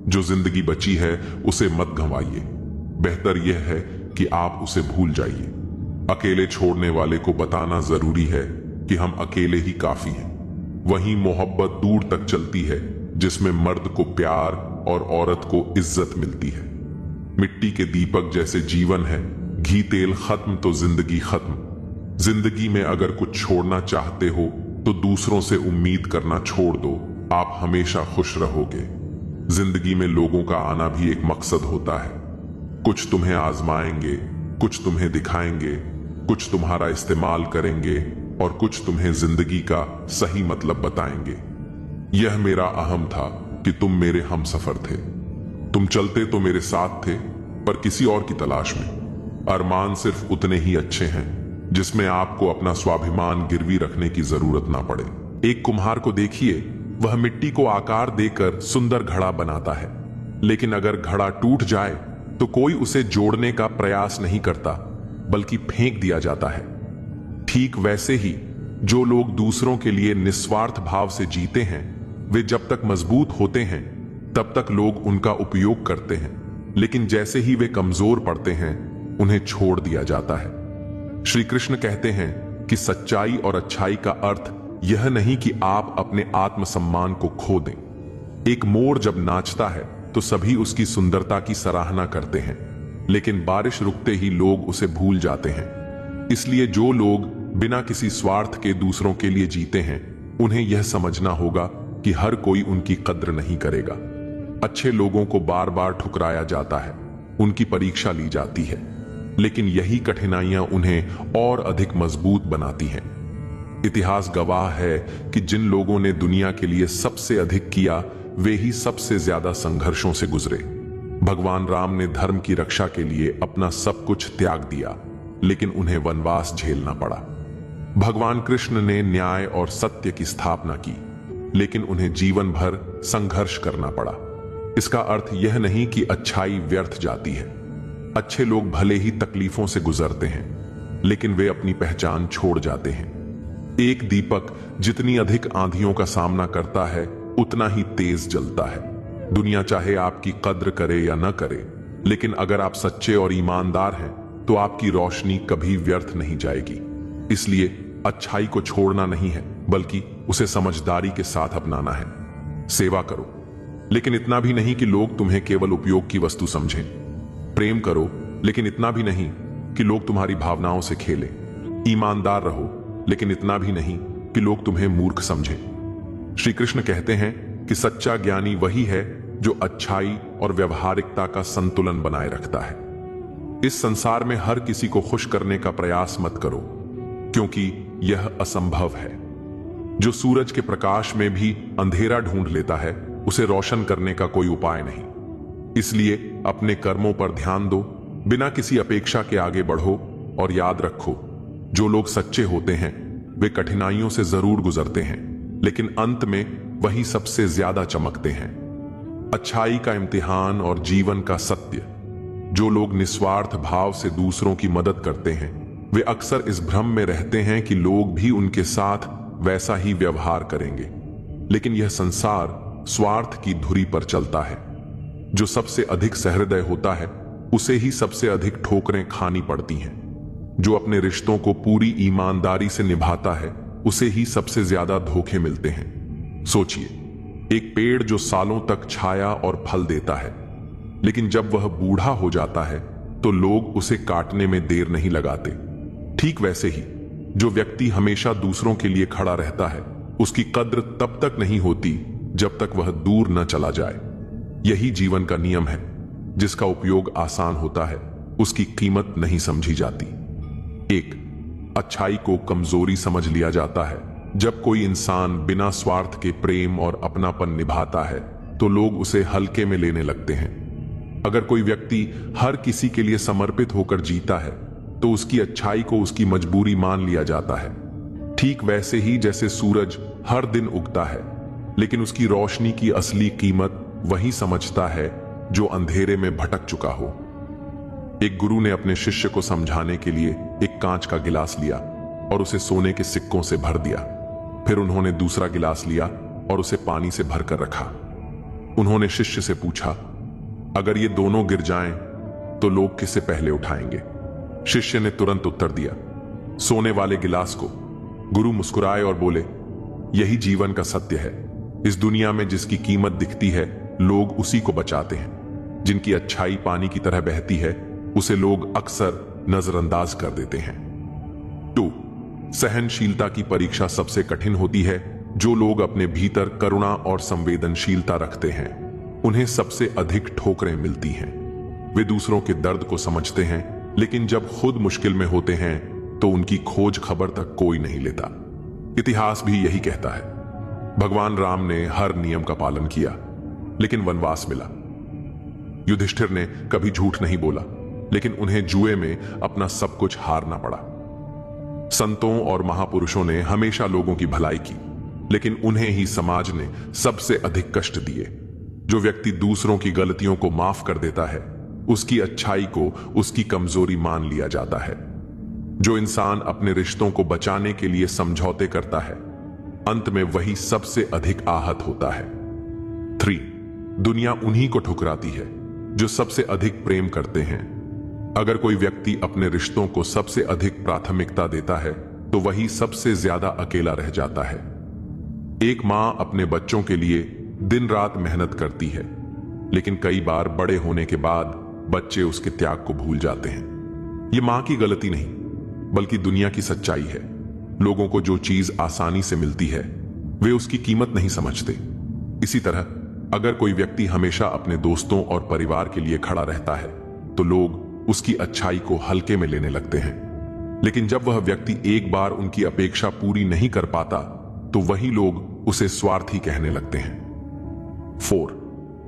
जो जिंदगी बची है उसे मत गंवाइए, बेहतर यह है कि आप उसे भूल जाइए। अकेले छोड़ने वाले को बताना जरूरी है कि हम अकेले ही काफी हैं। वही मोहब्बत दूर तक चलती है जिसमें मर्द को प्यार और औरत को इज्जत मिलती है। मिट्टी के दीपक जैसे जीवन है, घी तेल खत्म तो जिंदगी खत्म। जिंदगी में अगर कुछ छोड़ना चाहते हो तो दूसरों से उम्मीद करना छोड़ दो, आप हमेशा खुश रहोगे। जिंदगी में लोगों का आना भी एक मकसद होता है। कुछ तुम्हें आजमाएंगे, कुछ तुम्हें दिखाएंगे, कुछ तुम्हारा इस्तेमाल करेंगे और कुछ तुम्हें जिंदगी का सही मतलब बताएंगे। यह मेरा अहम था कि तुम मेरे हमसफर थे। तुम चलते तो मेरे साथ थे, पर किसी और की तलाश में। अरमान सिर्फ उतने ही अच्छे हैं जिसमें आपको अपना स्वाभिमान गिरवी रखने की जरूरत ना पड़े। एक कुम्हार को देखिए, वह मिट्टी को आकार देकर सुंदर घड़ा बनाता है, लेकिन अगर घड़ा टूट जाए तो कोई उसे जोड़ने का प्रयास नहीं करता, बल्कि फेंक दिया जाता है। ठीक वैसे ही जो लोग दूसरों के लिए निस्वार्थ भाव से जीते हैं, वे जब तक मजबूत होते हैं तब तक लोग उनका उपयोग करते हैं, लेकिन जैसे ही वे कमजोर पड़ते हैं उन्हें छोड़ दिया जाता है। श्री कृष्ण कहते हैं कि सच्चाई और अच्छाई का अर्थ यह नहीं कि आप अपने आत्मसम्मान को खो दें। एक मोर जब नाचता है तो सभी उसकी सुंदरता की सराहना करते हैं, लेकिन बारिश रुकते ही लोग उसे भूल जाते हैं। इसलिए जो लोग बिना किसी स्वार्थ के दूसरों के लिए जीते हैं, उन्हें यह समझना होगा कि हर कोई उनकी कद्र नहीं करेगा। अच्छे लोगों को बार बार ठुकराया जाता है, उनकी परीक्षा ली जाती है, लेकिन यही कठिनाइयां उन्हें और अधिक मजबूत बनाती हैं। इतिहास गवाह है कि जिन लोगों ने दुनिया के लिए सबसे अधिक किया, वे ही सबसे ज्यादा संघर्षों से गुजरे। भगवान राम ने धर्म की रक्षा के लिए अपना सब कुछ त्याग दिया, लेकिन उन्हें वनवास झेलना पड़ा। भगवान कृष्ण ने न्याय और सत्य की स्थापना की, लेकिन उन्हें जीवन भर संघर्ष करना पड़ा। इसका अर्थ यह नहीं कि अच्छाई व्यर्थ जाती है। अच्छे लोग भले ही तकलीफों से गुजरते हैं, लेकिन वे अपनी पहचान छोड़ जाते हैं। एक दीपक जितनी अधिक आंधियों का सामना करता है, उतना ही तेज जलता है। दुनिया चाहे आपकी कद्र करे या न करे, लेकिन अगर आप सच्चे और ईमानदार हैं तो आपकी रोशनी कभी व्यर्थ नहीं जाएगी। इसलिए अच्छाई को छोड़ना नहीं है, बल्कि उसे समझदारी के साथ अपनाना है। सेवा करो, लेकिन इतना भी नहीं कि लोग तुम्हें केवल उपयोग की वस्तु समझें। प्रेम करो, लेकिन इतना भी नहीं कि लोग तुम्हारी भावनाओं से खेलें। ईमानदार रहो, लेकिन इतना भी नहीं कि लोग तुम्हें मूर्ख समझें। श्री कृष्ण कहते हैं कि सच्चा ज्ञानी वही है जो अच्छाई और व्यवहारिकता का संतुलन बनाए रखता है। इस संसार में हर किसी को खुश करने का प्रयास मत करो, क्योंकि यह असंभव है। जो सूरज के प्रकाश में भी अंधेरा ढूंढ लेता है, उसे रोशन करने का कोई उपाय नहीं। इसलिए अपने कर्मों पर ध्यान दो, बिना किसी अपेक्षा के आगे बढ़ो और याद रखो, जो लोग सच्चे होते हैं वे कठिनाइयों से जरूर गुजरते हैं, लेकिन अंत में वही सबसे ज्यादा चमकते हैं। अच्छाई का इम्तिहान और जीवन का सत्य। जो लोग निस्वार्थ भाव से दूसरों की मदद करते हैं, वे अक्सर इस भ्रम में रहते हैं कि लोग भी उनके साथ वैसा ही व्यवहार करेंगे, लेकिन यह संसार स्वार्थ की धुरी पर चलता है। जो सबसे अधिक सहृदय होता है, उसे ही सबसे अधिक ठोकरें खानी पड़ती हैं। जो अपने रिश्तों को पूरी ईमानदारी से निभाता है, उसे ही सबसे ज्यादा धोखे मिलते हैं। सोचिए, एक पेड़ जो सालों तक छाया और फल देता है, लेकिन जब वह बूढ़ा हो जाता है तो लोग उसे काटने में देर नहीं लगाते। ठीक वैसे ही जो व्यक्ति हमेशा दूसरों के लिए खड़ा रहता है, उसकी कद्र तब तक नहीं होती जब तक वह दूर न चला जाए। यही जीवन का नियम है। जिसका उपयोग आसान होता है, उसकी कीमत नहीं समझी जाती। एक, अच्छाई को कमजोरी समझ लिया जाता है। जब कोई इंसान बिना स्वार्थ के प्रेम और अपनापन निभाता है, तो लोग उसे हल्के में लेने लगते हैं। अगर कोई व्यक्ति हर किसी के लिए समर्पित होकर जीता है, तो उसकी अच्छाई को उसकी मजबूरी मान लिया जाता है। ठीक वैसे ही जैसे सूरज हर दिन उगता है, लेकिन उसकी रोशनी की असली कीमत वही समझता है जो अंधेरे में भटक चुका हो। एक गुरु ने अपने शिष्य को समझाने के लिए एक कांच का गिलास लिया और उसे सोने के सिक्कों से भर दिया। फिर उन्होंने दूसरा गिलास लिया और उसे पानी से भरकर रखा। उन्होंने शिष्य से पूछा, अगर ये दोनों गिर जाएं तो लोग किसे पहले उठाएंगे? शिष्य ने तुरंत उत्तर दिया, सोने वाले गिलास को। गुरु मुस्कुराए और बोले, यही जीवन का सत्य है। इस दुनिया में जिसकी कीमत दिखती है, लोग उसी को बचाते हैं। जिनकी अच्छाई पानी की तरह बहती है, उसे लोग अक्सर नजरअंदाज कर देते हैं। 2 सहनशीलता की परीक्षा सबसे कठिन होती है। जो लोग अपने भीतर करुणा और संवेदनशीलता रखते हैं उन्हें सबसे अधिक ठोकरें मिलती हैं। वे दूसरों के दर्द को समझते हैं, लेकिन जब खुद मुश्किल में होते हैं तो उनकी खोज खबर तक कोई नहीं लेता। इतिहास भी यही कहता है। भगवान राम ने हर नियम का पालन किया, लेकिन वनवास मिला। युधिष्ठिर ने कभी झूठ नहीं बोला, लेकिन उन्हें जुए में अपना सब कुछ हारना पड़ा। संतों और महापुरुषों ने हमेशा लोगों की भलाई की, लेकिन उन्हें ही समाज ने सबसे अधिक कष्ट दिए। जो व्यक्ति दूसरों की गलतियों को माफ कर देता है, उसकी अच्छाई को उसकी कमजोरी मान लिया जाता है। जो इंसान अपने रिश्तों को बचाने के लिए समझौते करता है, अंत में वही सबसे अधिक आहत होता है। 3. दुनिया उन्हीं को ठुकराती है जो सबसे अधिक प्रेम करते हैं। अगर कोई व्यक्ति अपने रिश्तों को सबसे अधिक प्राथमिकता देता है तो वही सबसे ज्यादा अकेला रह जाता है। एक मां अपने बच्चों के लिए दिन रात मेहनत करती है, लेकिन कई बार बड़े होने के बाद बच्चे उसके त्याग को भूल जाते हैं। यह मां की गलती नहीं, बल्कि दुनिया की सच्चाई है। लोगों को जो चीज आसानी से मिलती है वे उसकी कीमत नहीं समझते। इसी तरह अगर कोई व्यक्ति हमेशा अपने दोस्तों और परिवार के लिए खड़ा रहता है तो लोग उसकी अच्छाई को हल्के में लेने लगते हैं। लेकिन जब वह व्यक्ति एक बार उनकी अपेक्षा पूरी नहीं कर पाता तो वही लोग उसे स्वार्थी कहने लगते हैं। 4.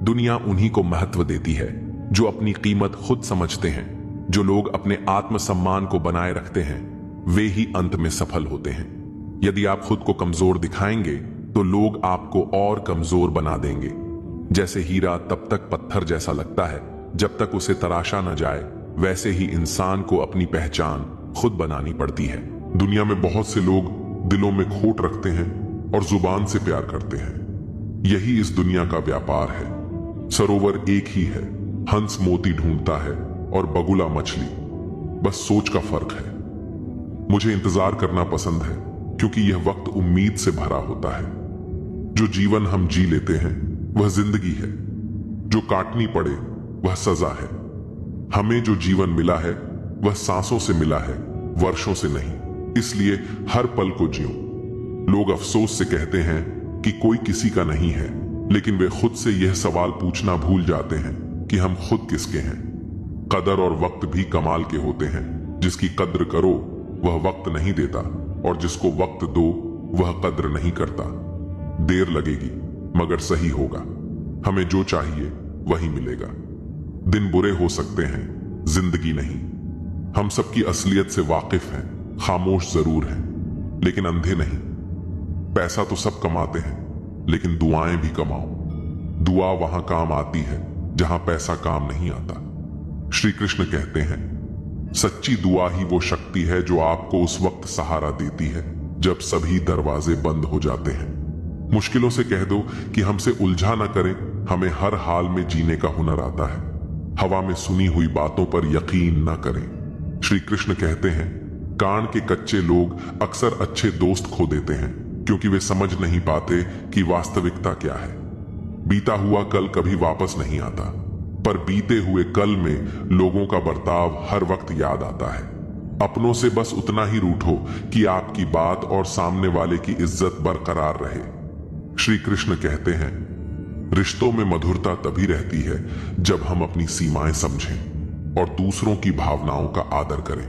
दुनिया उन्हीं को महत्व देती है जो अपनी कीमत खुद समझते हैं। जो लोग अपने आत्मसम्मान को बनाए रखते हैं वे ही अंत में सफल होते हैं। यदि आप खुद को कमजोर दिखाएंगे तो लोग आपको और कमजोर बना देंगे। जैसे हीरा तब तक पत्थर जैसा लगता है जब तक उसे तराशा न जाए, वैसे ही इंसान को अपनी पहचान खुद बनानी पड़ती है। दुनिया में बहुत से लोग दिलों में खोट रखते हैं और जुबान से प्यार करते हैं। यही इस दुनिया का व्यापार है। सरोवर एक ही है, हंस मोती ढूंढता है और बगुला मछली, बस सोच का फर्क है। मुझे इंतजार करना पसंद है क्योंकि यह वक्त उम्मीद से भरा होता है। जो जीवन हम जी लेते हैं वह जिंदगी है, जो काटनी पड़े वह सजा है। हमें जो जीवन मिला है वह सांसों से मिला है, वर्षों से नहीं। इसलिए हर पल को जियो। लोग अफसोस से कहते हैं कि कोई किसी का नहीं है, लेकिन वे खुद से यह सवाल पूछना भूल जाते हैं कि हम खुद किसके हैं। कदर और वक्त भी कमाल के होते हैं। जिसकी कद्र करो वह वक्त नहीं देता, और जिसको वक्त दो वह कद्र नहीं करता। देर लगेगी मगर सही होगा। हमें जो चाहिए वही मिलेगा। दिन बुरे हो सकते हैं, जिंदगी नहीं। हम सबकी असलियत से वाकिफ हैं, खामोश जरूर हैं, लेकिन अंधे नहीं। पैसा तो सब कमाते हैं, लेकिन दुआएं भी कमाओ। दुआ वहां काम आती है जहां पैसा काम नहीं आता। श्री कृष्ण कहते हैं, सच्ची दुआ ही वो शक्ति है जो आपको उस वक्त सहारा देती है जब सभी दरवाजे बंद हो जाते हैं। मुश्किलों से कह दो कि हमसे उलझा ना करें, हमें हर हाल में जीने का हुनर आता है। हवा में सुनी हुई बातों पर यकीन ना करें। श्री कृष्ण कहते हैं, कान के कच्चे लोग अक्सर अच्छे दोस्त खो देते हैं क्योंकि वे समझ नहीं पाते कि वास्तविकता क्या है। बीता हुआ कल कभी वापस नहीं आता, पर बीते हुए कल में लोगों का बर्ताव हर वक्त याद आता है। अपनों से बस उतना ही रूठो कि आपकी बात और सामने वाले की इज्जत बरकरार रहे। श्री कृष्ण कहते हैं, रिश्तों में मधुरता तभी रहती है जब हम अपनी सीमाएं समझें और दूसरों की भावनाओं का आदर करें।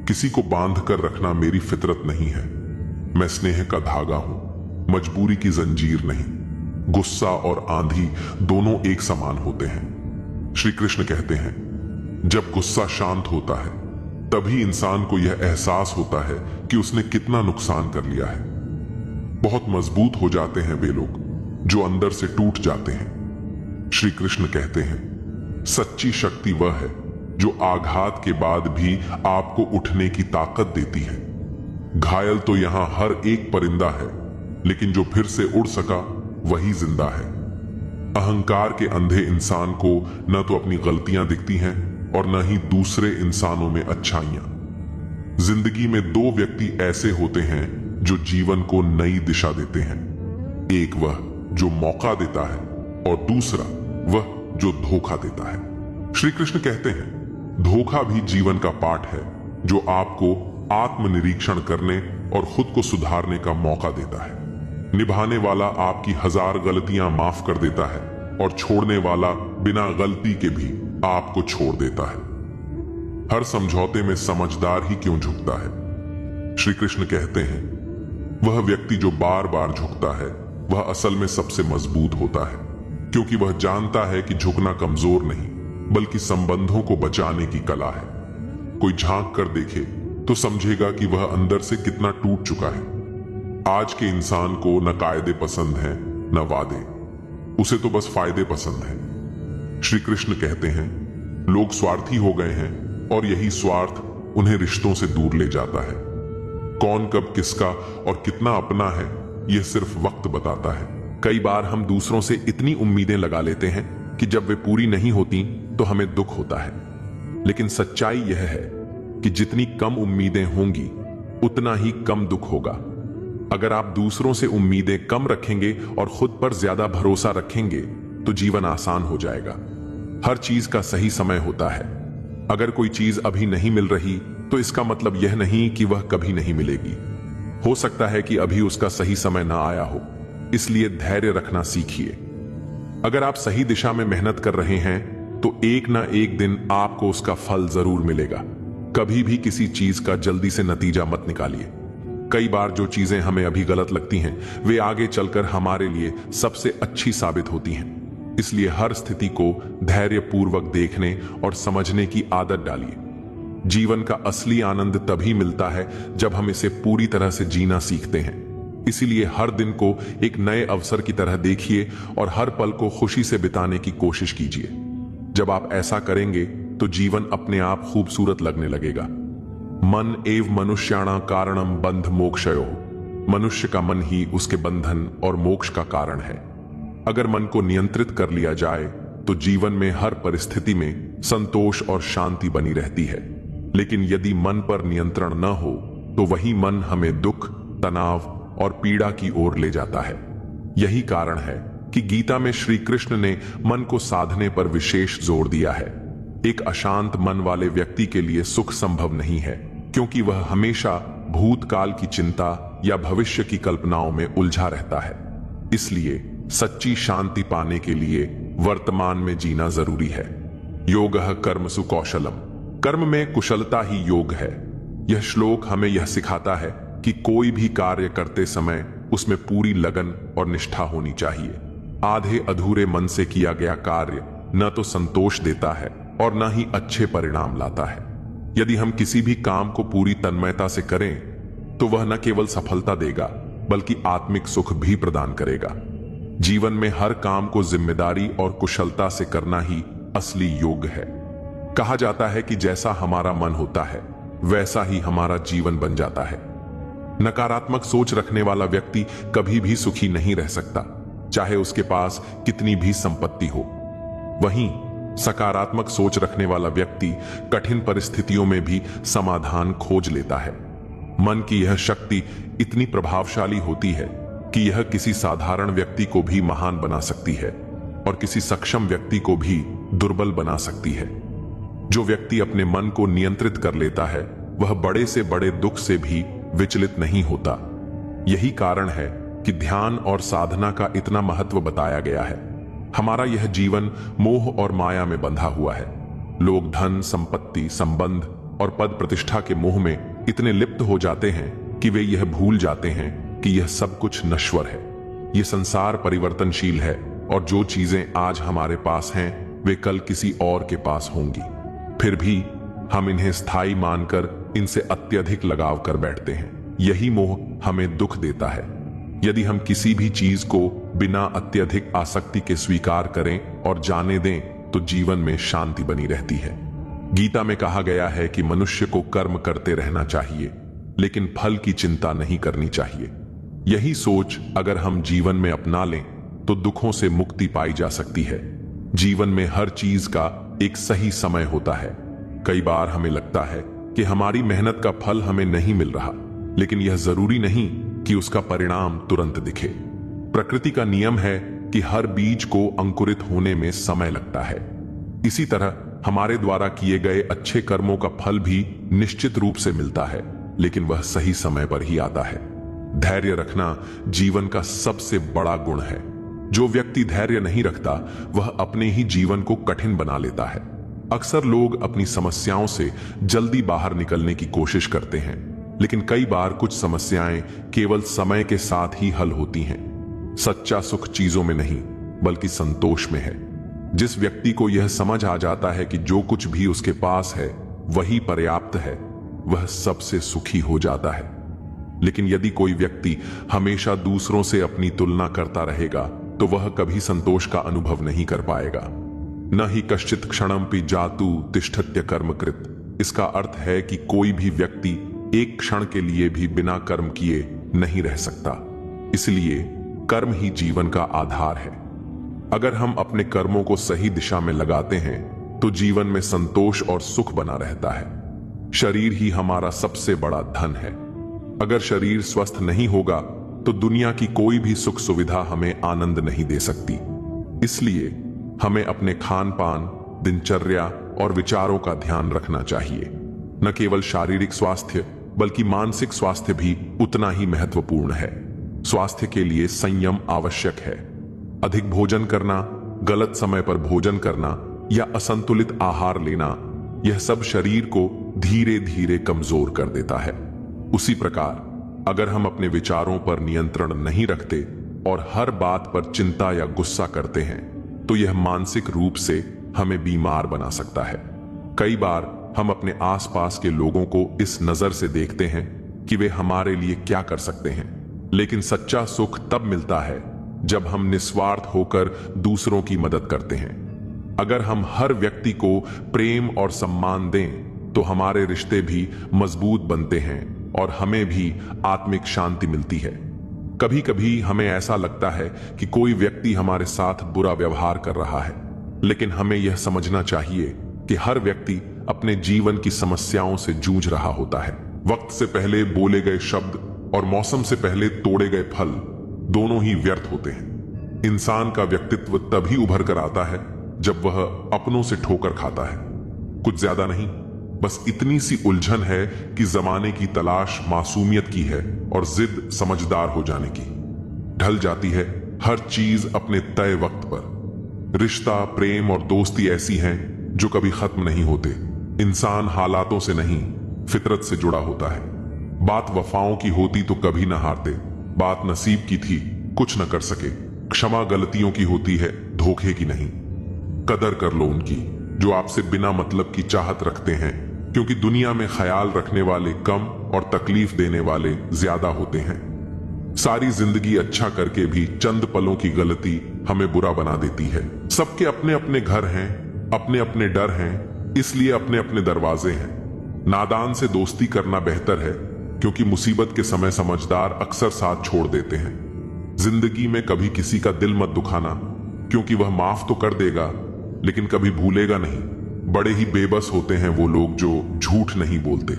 किसी को बांध कर रखना मेरी फितरत नहीं है। मैं स्नेह का धागा हूं, मजबूरी की जंजीर नहीं। गुस्सा और आंधी दोनों एक समान होते हैं। श्री कृष्ण कहते हैं, जब गुस्सा शांत होता है तभी इंसान को यह एहसास होता है कि उसने कितना नुकसान कर लिया है। बहुत मजबूत हो जाते हैं वे लोग जो अंदर से टूट जाते हैं। श्री कृष्ण कहते हैं, सच्ची शक्ति वह है जो आघात के बाद भी आपको उठने की ताकत देती है। घायल तो यहां हर एक परिंदा है, लेकिन जो फिर से उड़ सका वही जिंदा है। अहंकार के अंधे इंसान को न तो अपनी गलतियां दिखती हैं और न ही दूसरे इंसानों में अच्छाइयां। जिंदगी में दो व्यक्ति ऐसे होते हैं जो जीवन को नई दिशा देते हैं। एक वह जो मौका देता है और दूसरा वह जो धोखा देता है। श्री कृष्ण कहते हैं, धोखा भी जीवन का पाठ है जो आपको आत्मनिरीक्षण करने और खुद को सुधारने का मौका देता है। निभाने वाला आपकी 1000 गलतियां माफ कर देता है और छोड़ने वाला बिना गलती के भी आपको छोड़ देता है। हर समझौते में समझदार ही क्यों झुकता है? श्री कृष्ण कहते हैं, वह व्यक्ति जो बार बार झुकता है वह असल में सबसे मजबूत होता है, क्योंकि वह जानता है कि झुकना कमजोर नहीं बल्कि संबंधों को बचाने की कला है। कोई झांक कर देखे तो समझेगा कि वह अंदर से कितना टूट चुका है। आज के इंसान को न कायदे पसंद हैं न वादे, उसे तो बस फायदे पसंद हैं। श्री कृष्ण कहते हैं, लोग स्वार्थी हो गए हैं और यही स्वार्थ उन्हें रिश्तों से दूर ले जाता है। कौन कब किसका और कितना अपना है यह सिर्फ वक्त बताता है। कई बार हम दूसरों से इतनी उम्मीदें लगा लेते हैं कि जब वे पूरी नहीं होती तो हमें दुख होता है। लेकिन सच्चाई यह है कि जितनी कम उम्मीदें होंगी उतना ही कम दुख होगा। अगर आप दूसरों से उम्मीदें कम रखेंगे और खुद पर ज्यादा भरोसा रखेंगे तो जीवन आसान हो जाएगा। हर चीज का सही समय होता है। अगर कोई चीज अभी नहीं मिल रही तो इसका मतलब यह नहीं कि वह कभी नहीं मिलेगी। हो सकता है कि अभी उसका सही समय ना आया हो, इसलिए धैर्य रखना सीखिए। अगर आप सही दिशा में मेहनत कर रहे हैं तो एक ना एक दिन आपको उसका फल जरूर मिलेगा। कभी भी किसी चीज का जल्दी से नतीजा मत निकालिए। कई बार जो चीजें हमें अभी गलत लगती हैं वे आगे चलकर हमारे लिए सबसे अच्छी साबित होती हैं। इसलिए हर स्थिति को धैर्यपूर्वक देखने और समझने की आदत डालिए। जीवन का असली आनंद तभी मिलता है जब हम इसे पूरी तरह से जीना सीखते हैं। इसीलिए हर दिन को एक नए अवसर की तरह देखिए और हर पल को खुशी से बिताने की कोशिश कीजिए। जब आप ऐसा करेंगे तो जीवन अपने आप खूबसूरत लगने लगेगा। मन एव मनुष्याणां कारणम बंध मोक्षयोः। मनुष्य का मन ही उसके बंधन और मोक्ष का कारण है। अगर मन को नियंत्रित कर लिया जाए तो जीवन में हर परिस्थिति में संतोष और शांति बनी रहती है। लेकिन यदि मन पर नियंत्रण न हो तो वही मन हमें दुख, तनाव और पीड़ा की ओर ले जाता है। यही कारण है कि गीता में श्री कृष्ण ने मन को साधने पर विशेष जोर दिया है। एक अशांत मन वाले व्यक्ति के लिए सुख संभव नहीं है, क्योंकि वह हमेशा भूतकाल की चिंता या भविष्य की कल्पनाओं में उलझा रहता है। इसलिए सच्ची शांति पाने के लिए वर्तमान में जीना जरूरी है। योगः कर्मसु कौशलम। कर्म में कुशलता ही योग है। यह श्लोक हमें यह सिखाता है कि कोई भी कार्य करते समय उसमें पूरी लगन और निष्ठा होनी चाहिए। आधे अधूरे मन से किया गया कार्य न तो संतोष देता है और न ही अच्छे परिणाम लाता है। यदि हम किसी भी काम को पूरी तन्मयता से करें तो वह न केवल सफलता देगा बल्कि आत्मिक सुख भी प्रदान करेगा। जीवन में हर काम को जिम्मेदारी और कुशलता से करना ही असली योग है। कहा जाता है कि जैसा हमारा मन होता है वैसा ही हमारा जीवन बन जाता है। नकारात्मक सोच रखने वाला व्यक्ति कभी भी सुखी नहीं रह सकता, चाहे उसके पास कितनी भी संपत्ति हो। वहीं सकारात्मक सोच रखने वाला व्यक्ति कठिन परिस्थितियों में भी समाधान खोज लेता है। मन की यह शक्ति इतनी प्रभावशाली होती है कि यह किसी साधारण व्यक्ति को भी महान बना सकती है और किसी सक्षम व्यक्ति को भी दुर्बल बना सकती है। जो व्यक्ति अपने मन को नियंत्रित कर लेता है वह बड़े से बड़े दुख से भी विचलित नहीं होता। यही कारण है कि ध्यान और साधना का इतना महत्व बताया गया है। हमारा यह जीवन मोह और माया में बंधा हुआ है। लोग धन, संपत्ति, संबंध और पद प्रतिष्ठा के मोह में इतने लिप्त हो जाते हैं कि वे यह भूल जाते हैं कि यह सब कुछ नश्वर है। यह संसार परिवर्तनशील है और जो चीजें आज हमारे पास हैं वे कल किसी और के पास होंगी। फिर भी हम इन्हें स्थायी मानकर इनसे अत्यधिक लगाव कर बैठते हैं। यही मोह हमें दुख देता है। यदि हम किसी भी चीज को बिना अत्यधिक आसक्ति के स्वीकार करें और जाने दें तो जीवन में शांति बनी रहती है। गीता में कहा गया है कि मनुष्य को कर्म करते रहना चाहिए, लेकिन फल की चिंता नहीं करनी चाहिए। यही सोच अगर हम जीवन में अपना लें तो दुखों से मुक्ति पाई जा सकती है। जीवन में हर चीज का एक सही समय होता है। कई बार हमें लगता है कि हमारी मेहनत का फल हमें नहीं मिल रहा, लेकिन यह जरूरी नहीं कि उसका परिणाम तुरंत दिखे। प्रकृति का नियम है कि हर बीज को अंकुरित होने में समय लगता है। इसी तरह हमारे द्वारा किए गए अच्छे कर्मों का फल भी निश्चित रूप से मिलता है। लेकिन वह सही समय पर ही आता है। धैर्य रखना जीवन का सबसे बड़ा गुण है। जो व्यक्ति धैर्य नहीं रखता वह अपने ही जीवन को कठिन बना लेता है। अक्सर लोग अपनी समस्याओं से जल्दी बाहर निकलने की कोशिश करते हैं, लेकिन कई बार कुछ समस्याएं केवल समय के साथ ही हल होती हैं। सच्चा सुख चीजों में नहीं बल्कि संतोष में है। जिस व्यक्ति को यह समझ आ जाता है कि जो कुछ भी उसके पास है वही पर्याप्त है, वह सबसे सुखी हो जाता है। लेकिन यदि कोई व्यक्ति हमेशा दूसरों से अपनी तुलना करता रहेगा तो वह कभी संतोष का अनुभव नहीं कर पाएगा। न ही कश्चित क्षणमपि जातु तिष्ठत्य कर्मकृत। इसका अर्थ है कि कोई भी व्यक्ति एक क्षण के लिए भी बिना कर्म किए नहीं रह सकता। इसलिए कर्म ही जीवन का आधार है। अगर हम अपने कर्मों को सही दिशा में लगाते हैं तो जीवन में संतोष और सुख बना रहता है। शरीर ही हमारा सबसे बड़ा धन है। अगर शरीर स्वस्थ नहीं होगा तो दुनिया की कोई भी सुख सुविधा हमें आनंद नहीं दे सकती। इसलिए हमें अपने खान पान, दिनचर्या और विचारों का ध्यान रखना चाहिए। न केवल शारीरिक स्वास्थ्य बल्कि मानसिक स्वास्थ्य भी उतना ही महत्वपूर्ण है। स्वास्थ्य के लिए संयम आवश्यक है। अधिक भोजन करना, गलत समय पर भोजन करना या असंतुलित आहार लेना, यह सब शरीर को धीरे धीरे कमजोर कर देता है। उसी प्रकार अगर हम अपने विचारों पर नियंत्रण नहीं रखते और हर बात पर चिंता या गुस्सा करते हैं तो यह मानसिक रूप से हमें बीमार बना सकता है। कई बार हम अपने आसपास के लोगों को इस नजर से देखते हैं कि वे हमारे लिए क्या कर सकते हैं, लेकिन सच्चा सुख तब मिलता है जब हम निस्वार्थ होकर दूसरों की मदद करते हैं। अगर हम हर व्यक्ति को प्रेम और सम्मान दें तो हमारे रिश्ते भी मजबूत बनते हैं और हमें भी आत्मिक शांति मिलती है। कभी कभी हमें ऐसा लगता है कि कोई व्यक्ति हमारे साथ बुरा व्यवहार कर रहा है, लेकिन हमें यह समझना चाहिए कि हर व्यक्ति अपने जीवन की समस्याओं से जूझ रहा होता है। वक्त से पहले बोले गए शब्द और मौसम से पहले तोड़े गए फल दोनों ही व्यर्थ होते हैं। इंसान का व्यक्तित्व तभी उभर कर आता है जब वह अपनों से ठोकर खाता है। कुछ ज्यादा नहीं, बस इतनी सी उलझन है कि जमाने की तलाश मासूमियत की है और जिद समझदार हो जाने की। ढल जाती है हर चीज अपने तय वक्त पर। रिश्ता, प्रेम और दोस्ती ऐसी हैं जो कभी खत्म नहीं होते। इंसान हालातों से नहीं फितरत से जुड़ा होता है। बात वफाओं की होती तो कभी न हारते। बात नसीब की थी, कुछ न कर सके। क्षमा गलतियों की होती है, धोखे की नहीं। कदर कर लो उनकी जो आपसे बिना मतलब की चाहत रखते हैं, क्योंकि दुनिया में ख्याल रखने वाले कम और तकलीफ देने वाले ज्यादा होते हैं। सारी जिंदगी अच्छा करके भी चंद पलों की गलती हमें बुरा बना देती है। सबके अपने अपने घर हैं, अपने अपने डर हैं, इसलिए अपने अपने दरवाजे हैं। नादान से दोस्ती करना बेहतर है, क्योंकि मुसीबत के समय समझदार अक्सर साथ छोड़ देते हैं। जिंदगी में कभी किसी का दिल मत दुखाना, क्योंकि वह माफ तो कर देगा लेकिन कभी भूलेगा नहीं। बड़े ही बेबस होते हैं वो लोग जो झूठ नहीं बोलते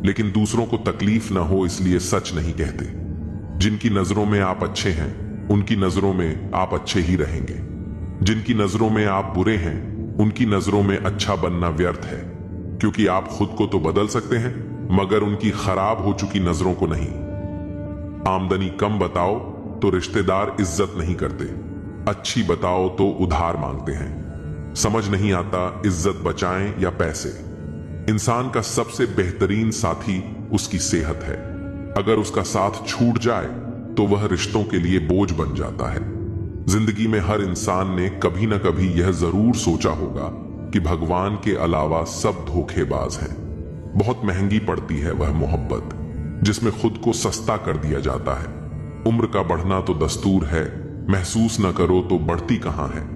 लेकिन दूसरों को तकलीफ ना हो इसलिए सच नहीं कहते। जिनकी नजरों में आप अच्छे हैं उनकी नजरों में आप अच्छे ही रहेंगे। जिनकी नजरों में आप बुरे हैं उनकी नजरों में अच्छा बनना व्यर्थ है, क्योंकि आप खुद को तो बदल सकते हैं मगर उनकी खराब हो चुकी नजरों को नहीं। आमदनी कम बताओ तो रिश्तेदार इज्जत नहीं करते, अच्छी बताओ तो उधार मांगते हैं। समझ नहीं आता इज्जत बचाएं या पैसे। इंसान का सबसे बेहतरीन साथी उसकी सेहत है। अगर उसका साथ छूट जाए तो वह रिश्तों के लिए बोझ बन जाता है। जिंदगी में हर इंसान ने कभी ना कभी यह जरूर सोचा होगा कि भगवान के अलावा सब धोखेबाज हैं। बहुत महंगी पड़ती है वह मोहब्बत जिसमें खुद को सस्ता कर दिया जाता है। उम्र का बढ़ना तो दस्तूर है, महसूस न करो तो बढ़ती कहां है।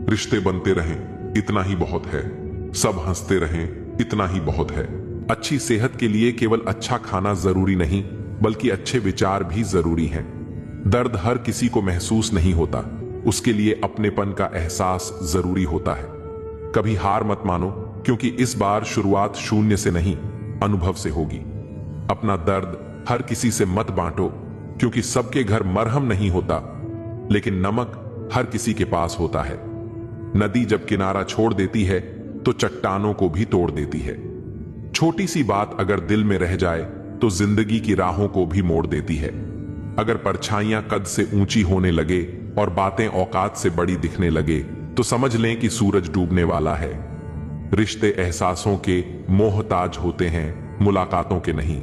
रिश्ते बनते रहें इतना ही बहुत है, सब हंसते रहें इतना ही बहुत है। अच्छी सेहत के लिए केवल अच्छा खाना जरूरी नहीं बल्कि अच्छे विचार भी जरूरी हैं। दर्द हर किसी को महसूस नहीं होता, उसके लिए अपनेपन का एहसास जरूरी होता है। कभी हार मत मानो, क्योंकि इस बार शुरुआत शून्य से नहीं अनुभव से होगी। अपना दर्द हर किसी से मत बांटो, क्योंकि सबके घर मरहम नहीं होता, लेकिन नमक हर किसी के पास होता है। नदी जब किनारा छोड़ देती है तो चट्टानों को भी तोड़ देती है। छोटी सी बात अगर दिल में रह जाए तो जिंदगी की राहों को भी मोड़ देती है। अगर परछाइयां कद से ऊंची होने लगे और बातें औकात से बड़ी दिखने लगे तो समझ लें कि सूरज डूबने वाला है। रिश्ते एहसासों के मोहताज होते हैं, मुलाकातों के नहीं।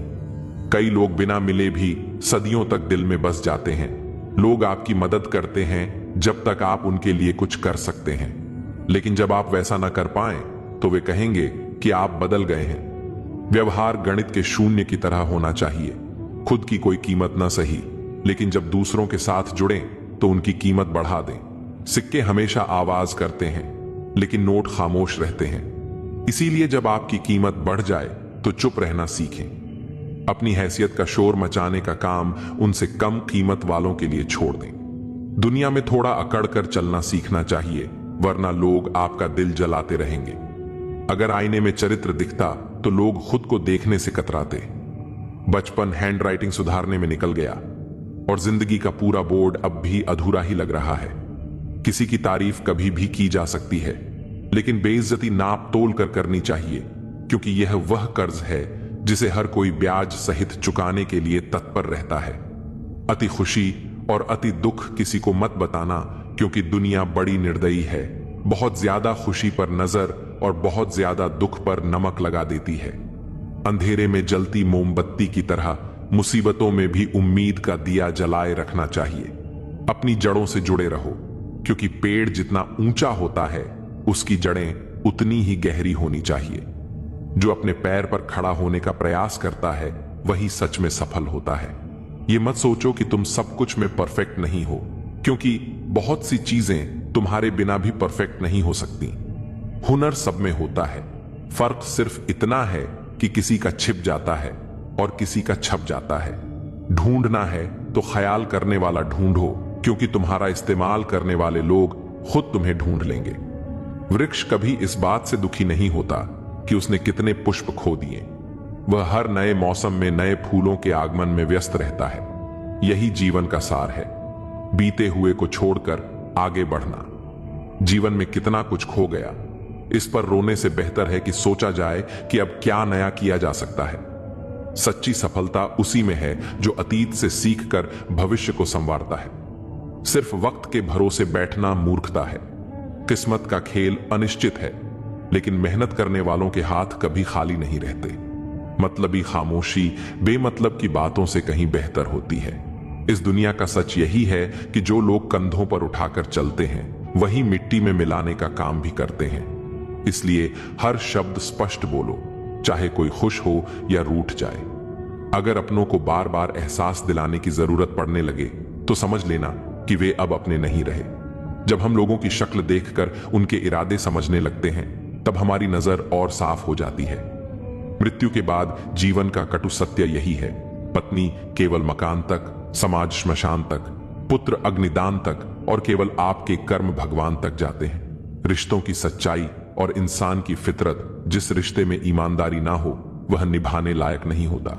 कई लोग बिना मिले भी सदियों तक दिल में बस जाते हैं। लोग आपकी मदद करते हैं जब तक आप उनके लिए कुछ कर सकते हैं, लेकिन जब आप वैसा ना कर पाए तो वे कहेंगे कि आप बदल गए हैं। व्यवहार गणित के शून्य की तरह होना चाहिए। खुद की कोई कीमत ना सही, लेकिन जब दूसरों के साथ जुड़ें तो उनकी कीमत बढ़ा दें। सिक्के हमेशा आवाज करते हैं, लेकिन नोट खामोश रहते हैं। इसीलिए जब आपकी कीमत बढ़ जाए तो चुप रहना सीखें। अपनी हैसियत का शोर मचाने का काम उनसे कम कीमत वालों के लिए छोड़ दें। दुनिया में थोड़ा अकड़ कर चलना सीखना चाहिए, वरना लोग आपका दिल जलाते रहेंगे। अगर आईने में चरित्र दिखता तो लोग खुद को देखने से कतराते। बचपन हैंडराइटिंग सुधारने में निकल गया और जिंदगी का पूरा बोर्ड अब भी अधूरा ही लग रहा है। किसी की तारीफ कभी भी की जा सकती है, लेकिन बेइज्जती नाप तोल कर करनी चाहिए, क्योंकि यह वह कर्ज है जिसे हर कोई ब्याज सहित चुकाने के लिए तत्पर रहता है। अति खुशी और अति दुख किसी को मत बताना, क्योंकि दुनिया बड़ी निर्दयी है। बहुत ज्यादा खुशी पर नजर और बहुत ज्यादा दुख पर नमक लगा देती है। अंधेरे में जलती मोमबत्ती की तरह मुसीबतों में भी उम्मीद का दिया जलाए रखना चाहिए। अपनी जड़ों से जुड़े रहो, क्योंकि पेड़ जितना ऊंचा होता है उसकी जड़ें उतनी ही गहरी होनी चाहिए। जो अपने पैर पर खड़ा होने का प्रयास करता है वही सच में सफल होता है। ये मत सोचो कि तुम सब कुछ में परफेक्ट नहीं हो, क्योंकि बहुत सी चीजें तुम्हारे बिना भी परफेक्ट नहीं हो सकती। हुनर सब में होता है, फर्क सिर्फ इतना है कि किसी का छिप जाता है और किसी का छप जाता है। ढूंढना है तो ख्याल करने वाला ढूंढो, क्योंकि तुम्हारा इस्तेमाल करने वाले लोग खुद तुम्हें ढूंढ लेंगे। वृक्ष कभी इस बात से दुखी नहीं होता कि उसने कितने पुष्प खो दिए। वह हर नए मौसम में नए फूलों के आगमन में व्यस्त रहता है। यही जीवन का सार है, बीते हुए को छोड़कर आगे बढ़ना। जीवन में कितना कुछ खो गया, इस पर रोने से बेहतर है कि सोचा जाए कि अब क्या नया किया जा सकता है। सच्ची सफलता उसी में है जो अतीत से सीखकर भविष्य को संवारता है। सिर्फ वक्त के भरोसे बैठना मूर्खता है। किस्मत का खेल अनिश्चित है, लेकिन मेहनत करने वालों के हाथ कभी खाली नहीं रहते। मतलबी खामोशी बेमतलब की बातों से कहीं बेहतर होती है। इस दुनिया का सच यही है कि जो लोग कंधों पर उठाकर चलते हैं वही मिट्टी में मिलाने का काम भी करते हैं। इसलिए हर शब्द स्पष्ट बोलो, चाहे कोई खुश हो या रूठ जाए। अगर अपनों को बार बार एहसास दिलाने की जरूरत पड़ने लगे तो समझ लेना कि वे अब अपने नहीं रहे। जब हम लोगों की शक्ल देखकर उनके इरादे समझने लगते हैं तब हमारी नजर और साफ हो जाती है। मृत्यु के बाद जीवन का कटु सत्य यही है। पत्नी केवल मकान तक, समाज श्मशान तक, पुत्र अग्निदान तक और केवल आपके कर्म भगवान तक जाते हैं। रिश्तों की सच्चाई और इंसान की फितरत, जिस रिश्ते में ईमानदारी ना हो वह निभाने लायक नहीं होता।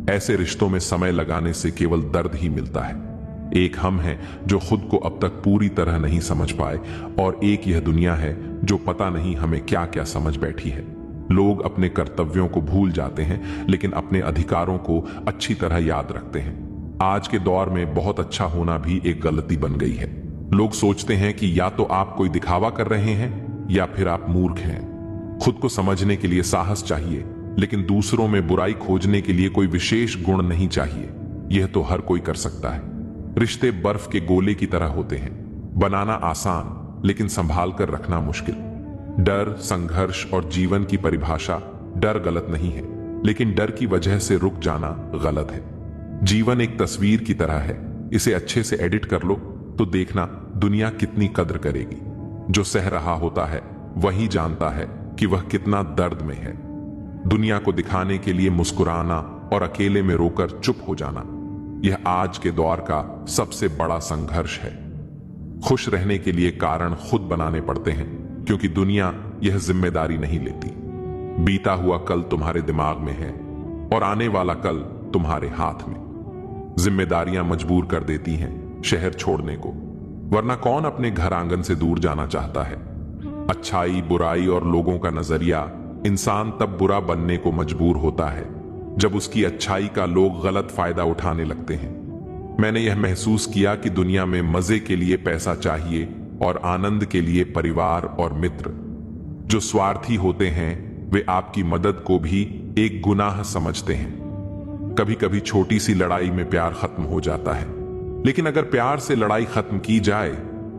ऐसे रिश्तों में समय लगाने से केवल दर्द ही मिलता है। एक हम हैं जो खुद को अब तक पूरी तरह नहीं समझ पाए, और एक यह दुनिया है जो पता नहीं हमें क्या क्या समझ बैठी है। लोग अपने कर्तव्यों को भूल जाते हैं, लेकिन अपने अधिकारों को अच्छी तरह याद रखते हैं। आज के दौर में बहुत अच्छा होना भी एक गलती बन गई है। लोग सोचते हैं कि या तो आप कोई दिखावा कर रहे हैं या फिर आप मूर्ख हैं। खुद को समझने के लिए साहस चाहिए, लेकिन दूसरों में बुराई खोजने के लिए कोई विशेष गुण नहीं चाहिए। यह तो हर कोई कर सकता है। रिश्ते बर्फ के गोले की तरह होते हैं, बनाना आसान लेकिन संभाल कर रखना मुश्किल। डर, संघर्ष और जीवन की परिभाषा, डर गलत नहीं है, लेकिन डर की वजह से रुक जाना गलत है। जीवन एक तस्वीर की तरह है, इसे अच्छे से एडिट कर लो तो देखना दुनिया कितनी कद्र करेगी। जो सह रहा होता है वही जानता है कि वह कितना दर्द में है। दुनिया को दिखाने के लिए मुस्कुराना और अकेले में रोकर चुप हो जाना, यह आज के दौर का सबसे बड़ा संघर्ष है। खुश रहने के लिए कारण खुद बनाने पड़ते हैं, क्योंकि दुनिया यह जिम्मेदारी नहीं लेती। बीता हुआ कल तुम्हारे दिमाग में है और आने वाला कल तुम्हारे हाथ में। जिम्मेदारियां मजबूर कर देती हैं शहर छोड़ने को, वरना कौन अपने घर आंगन से दूर जाना चाहता है। अच्छाई, बुराई और लोगों का नजरिया, इंसान तब बुरा बनने को मजबूर होता है जब उसकी अच्छाई का लोग गलत फायदा उठाने लगते हैं। मैंने यह महसूस किया कि दुनिया में मजे के लिए पैसा चाहिए और आनंद के लिए परिवार और मित्र। जो स्वार्थी होते हैं वे आपकी मदद को भी एक गुनाह समझते हैं। कभी कभी छोटी सी लड़ाई में प्यार खत्म हो जाता है, लेकिन अगर प्यार से लड़ाई खत्म की जाए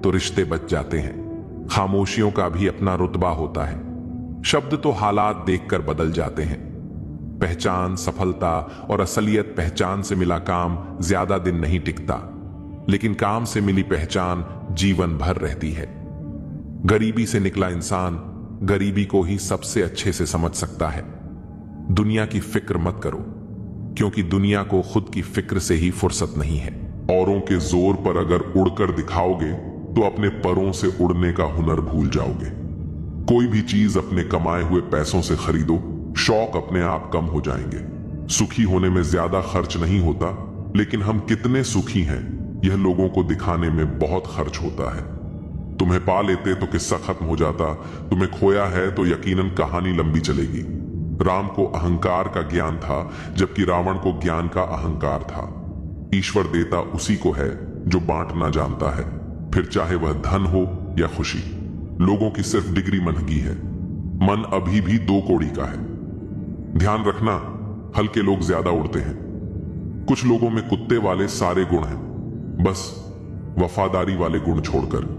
तो रिश्ते बच जाते हैं। खामोशियों का भी अपना रुतबा होता है। शब्द तो हालात देखकर बदल जाते हैं। पहचान, सफलता और असलियत। पहचान से मिला काम ज्यादा दिन नहीं टिकता, लेकिन काम से मिली पहचान जीवन भर रहती है। गरीबी से निकला इंसान गरीबी को ही सबसे अच्छे से समझ सकता है। दुनिया की फिक्र मत करो, क्योंकि दुनिया को खुद की फिक्र से ही फुर्सत नहीं है। औरों के जोर पर अगर उड़कर दिखाओगे तो अपने परों से उड़ने का हुनर भूल जाओगे। कोई भी चीज अपने कमाए हुए पैसों से खरीदो, शौक अपने आप कम हो जाएंगे। सुखी होने में ज्यादा खर्च नहीं होता, लेकिन हम कितने सुखी हैं यह लोगों को दिखाने में बहुत खर्च होता है। तुम्हें पा लेते तो किस्सा खत्म हो जाता, तुम्हें खोया है तो यकीनन कहानी लंबी चलेगी। राम को अहंकार का ज्ञान था, जबकि रावण को ज्ञान का अहंकार था। ईश्वर देता उसी को है जो बांटना जानता है, फिर चाहे वह धन हो या खुशी। लोगों की सिर्फ डिग्री महंगी है, मन अभी भी 2 कौड़ी का है। ध्यान रखना, हल्के लोग ज्यादा उड़ते हैं। कुछ लोगों में कुत्ते वाले सारे गुण हैं, बस वफादारी वाले गुण छोड़कर।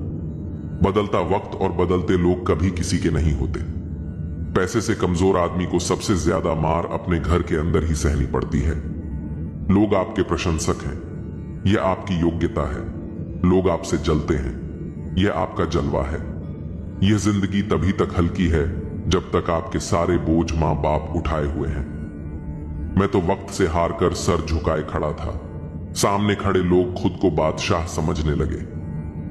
बदलता वक्त और बदलते लोग कभी किसी के नहीं होते। पैसे से कमजोर आदमी को सबसे ज्यादा मार अपने घर के अंदर ही सहनी पड़ती है। लोग आपके प्रशंसक हैं, यह आपकी योग्यता है। लोग आपसे जलते हैं, यह आपका जलवा है। यह जिंदगी तभी तक हल्की है जब तक आपके सारे बोझ मां बाप उठाए हुए हैं। मैं तो वक्त से हार कर सर झुकाए खड़ा था। सामने खड़े लोग खुद को बादशाह समझने लगे।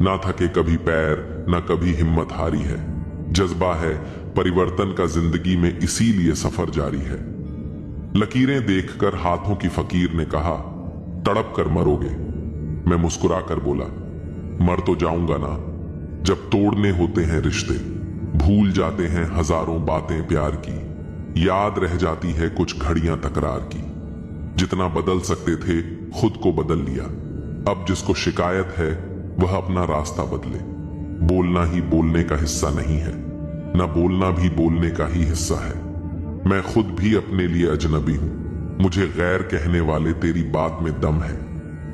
ना थके कभी पैर, ना कभी हिम्मत हारी है। जज्बा है परिवर्तन का जिंदगी में, इसीलिए सफर जारी है। लकीरें देखकर हाथों की फकीर ने कहा, तड़प कर मरोगे। मैं मुस्कुरा कर बोला, मर तो जाऊंगा ना। जब तोड़ने होते हैं रिश्ते, भूल जाते हैं हजारों बातें प्यार की। याद रह जाती है कुछ घड़ियां तकरार की। जितना बदल सकते थे खुद को बदल लिया। अब जिसको शिकायत है वह अपना रास्ता बदले। बोलना ही बोलने का हिस्सा नहीं है, न बोलना भी बोलने का ही हिस्सा है। मैं खुद भी अपने लिए अजनबी हूं, मुझे गैर कहने वाले तेरी बात में दम है।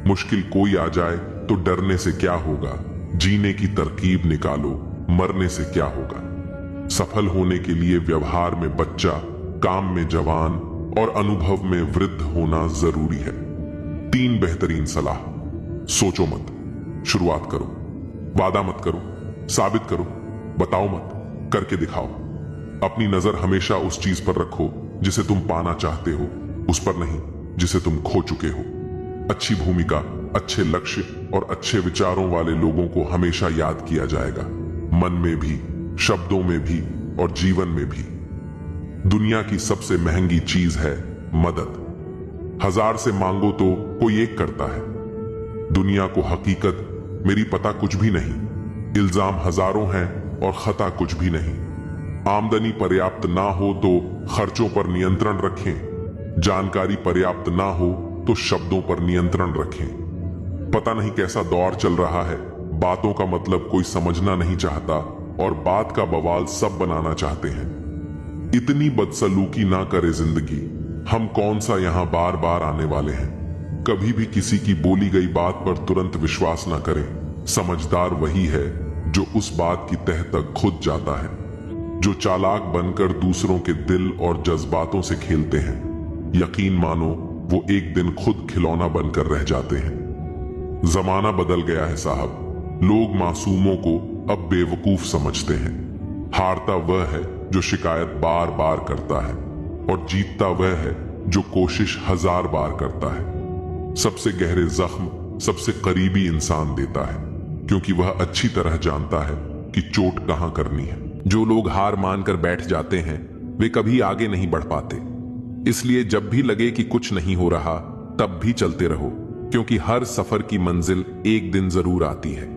मुश्किल कोई आ जाए तो डरने से क्या होगा, जीने की तरकीब निकालो, मरने से क्या होगा। सफल होने के लिए व्यवहार में बच्चा, काम में जवान और अनुभव में वृद्ध होना जरूरी है। 3 बेहतरीन सलाह। सोचो मत, शुरुआत करो। वादा मत करो, साबित करो। बताओ मत, करके दिखाओ। अपनी नजर हमेशा उस चीज पर रखो जिसे तुम पाना चाहते हो, उस पर नहीं जिसे तुम खो चुके हो। अच्छी भूमिका, अच्छे लक्ष्य और अच्छे विचारों वाले लोगों को हमेशा याद किया जाएगा, मन में भी, शब्दों में भी और जीवन में भी। दुनिया की सबसे महंगी चीज है मदद। 1000 से मांगो तो कोई एक करता है। दुनिया को हकीकत मेरी पता कुछ भी नहीं। इल्जाम हजारों हैं और खता कुछ भी नहीं। आमदनी पर्याप्त ना हो तो खर्चों पर नियंत्रण रखें। जानकारी पर्याप्त ना हो तो शब्दों पर नियंत्रण रखें। पता नहीं कैसा दौर चल रहा है, बातों का मतलब कोई समझना नहीं चाहता और बात का बवाल सब बनाना चाहते हैं। इतनी बदसलूकी ना करे जिंदगी, हम कौन सा यहां बार बार आने वाले हैं। कभी भी किसी की बोली गई बात पर तुरंत विश्वास ना करें। समझदार वही है जो उस बात की तह तक खुद जाता है, जो चालाक बनकर दूसरों के दिल और जज्बातों से खेलते हैं। यकीन मानो वो एक दिन खुद खिलौना बनकर रह जाते हैं। जमाना बदल गया है साहब, लोग मासूमों को अब बेवकूफ समझते हैं। हारता वह है जो शिकायत बार बार करता है और जीतता वह है जो कोशिश 1000 बार करता है। सबसे गहरे जख्म सबसे करीबी इंसान देता है, क्योंकि वह अच्छी तरह जानता है कि चोट कहां करनी है। जो लोग हार मानकर बैठ जाते हैं वे कभी आगे नहीं बढ़ पाते। इसलिए जब भी लगे कि कुछ नहीं हो रहा तब भी चलते रहो, क्योंकि हर सफर की मंजिल एक दिन जरूर आती है।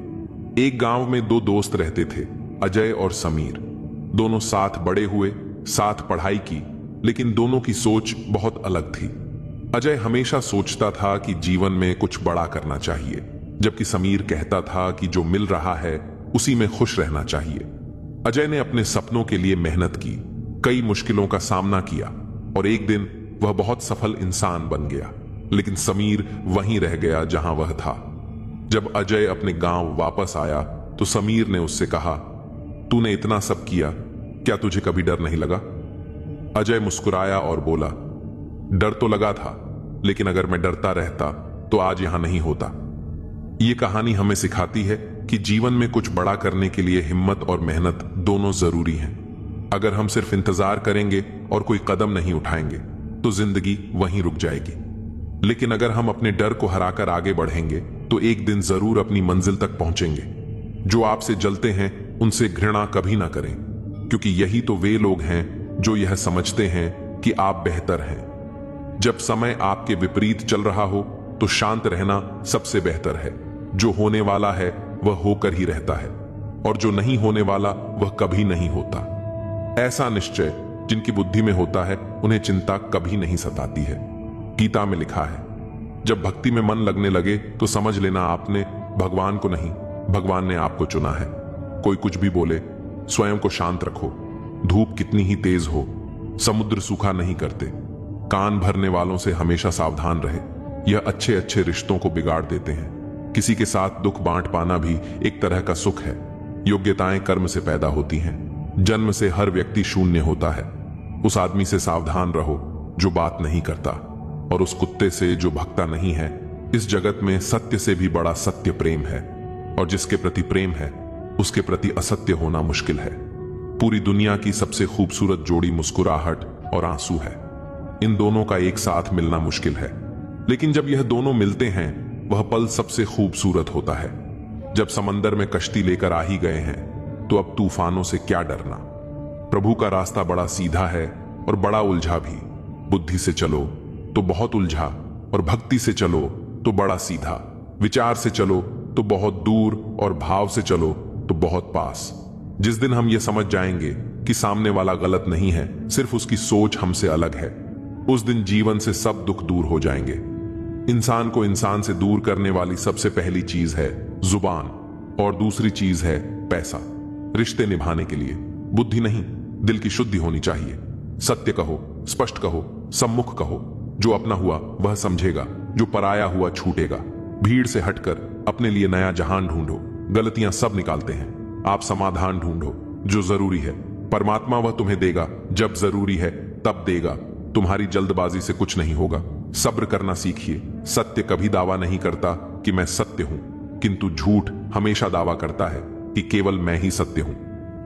एक गांव में 2 दोस्त रहते थे, अजय और समीर। दोनों साथ बड़े हुए, साथ पढ़ाई की, लेकिन दोनों की सोच बहुत अलग थी। अजय हमेशा सोचता था कि जीवन में कुछ बड़ा करना चाहिए, जबकि समीर कहता था कि जो मिल रहा है उसी में खुश रहना चाहिए। अजय ने अपने सपनों के लिए मेहनत की, कई मुश्किलों का सामना किया और एक दिन वह बहुत सफल इंसान बन गया। लेकिन समीर वहीं रह गया जहां वह था। जब अजय अपने गांव वापस आया तो समीर ने उससे कहा, तूने इतना सब किया, क्या तुझे कभी डर नहीं लगा? अजय मुस्कुराया और बोला, डर तो लगा था, लेकिन अगर मैं डरता रहता तो आज यहां नहीं होता। ये कहानी हमें सिखाती है कि जीवन में कुछ बड़ा करने के लिए हिम्मत और मेहनत दोनों जरूरी हैं। अगर हम सिर्फ इंतजार करेंगे और कोई कदम नहीं उठाएंगे तो जिंदगी वहीं रुक जाएगी। लेकिन अगर हम अपने डर को हराकर आगे बढ़ेंगे तो एक दिन जरूर अपनी मंजिल तक पहुंचेंगे। जो आपसे जलते हैं उनसे घृणा कभी ना करें, क्योंकि यही तो वे लोग हैं जो यह समझते हैं कि आप बेहतर हैं। जब समय आपके विपरीत चल रहा हो तो शांत रहना सबसे बेहतर है। जो होने वाला है वह होकर ही रहता है और जो नहीं होने वाला वह कभी नहीं होता। ऐसा निश्चय जिनकी बुद्धि में होता है उन्हें चिंता कभी नहीं सताती है। गीता में लिखा है, जब भक्ति में मन लगने लगे तो समझ लेना आपने भगवान को नहीं, भगवान ने आपको चुना है। कोई कुछ भी बोले, स्वयं को शांत रखो। धूप कितनी ही तेज हो, समुद्र सूखा नहीं करते। कान भरने वालों से हमेशा सावधान रहे, यह अच्छे अच्छे रिश्तों को बिगाड़ देते हैं। किसी के साथ दुख बांट पाना भी एक तरह का सुख है। योग्यताएं कर्म से पैदा होती हैं। जन्म से हर व्यक्ति शून्य होता है। उस आदमी से सावधान रहो जो बात नहीं करता, और उस कुत्ते से जो भगता नहीं है। इस जगत में सत्य से भी बड़ा सत्य प्रेम है, और जिसके प्रति प्रेम है उसके प्रति असत्य होना मुश्किल है। पूरी दुनिया की सबसे खूबसूरत जोड़ी मुस्कुराहट और आंसू है। इन दोनों का एक साथ मिलना मुश्किल है, लेकिन जब यह दोनों मिलते हैं वह पल सबसे खूबसूरत होता है। जब समंदर में कश्ती लेकर आ ही गए हैं तो अब तूफानों से क्या डरना। प्रभु का रास्ता बड़ा सीधा है और बड़ा उलझा भी। बुद्धि से चलो तो बहुत उलझा, और भक्ति से चलो तो बड़ा सीधा। विचार से चलो तो बहुत दूर, और भाव से चलो तो बहुत पास। जिस दिन हम ये समझ जाएंगे कि सामने वाला गलत नहीं है, सिर्फ उसकी सोच हमसे अलग है, उस दिन जीवन से सब दुख दूर हो जाएंगे। इंसान को इंसान से दूर करने वाली सबसे पहली चीज है जुबान, और दूसरी चीज है पैसा। रिश्ते निभाने के लिए बुद्धि नहीं, दिल की शुद्धि होनी चाहिए। सत्य कहो, स्पष्ट कहो, सम्मुख कहो। जो अपना हुआ वह समझेगा, जो पराया हुआ छूटेगा। भीड़ से हटकर अपने लिए नया जहान ढूंढो। गलतियां सब निकालते हैं, आप समाधान ढूंढो जो जरूरी है। परमात्मा वह तुम्हें देगा जब जरूरी है तब देगा। तुम्हारी जल्दबाजी से कुछ नहीं होगा। सब्र करना सीखिए। सत्य कभी दावा नहीं करता कि मैं सत्य हूं, किंतु झूठ हमेशा दावा करता है कि केवल मैं ही सत्य हूं।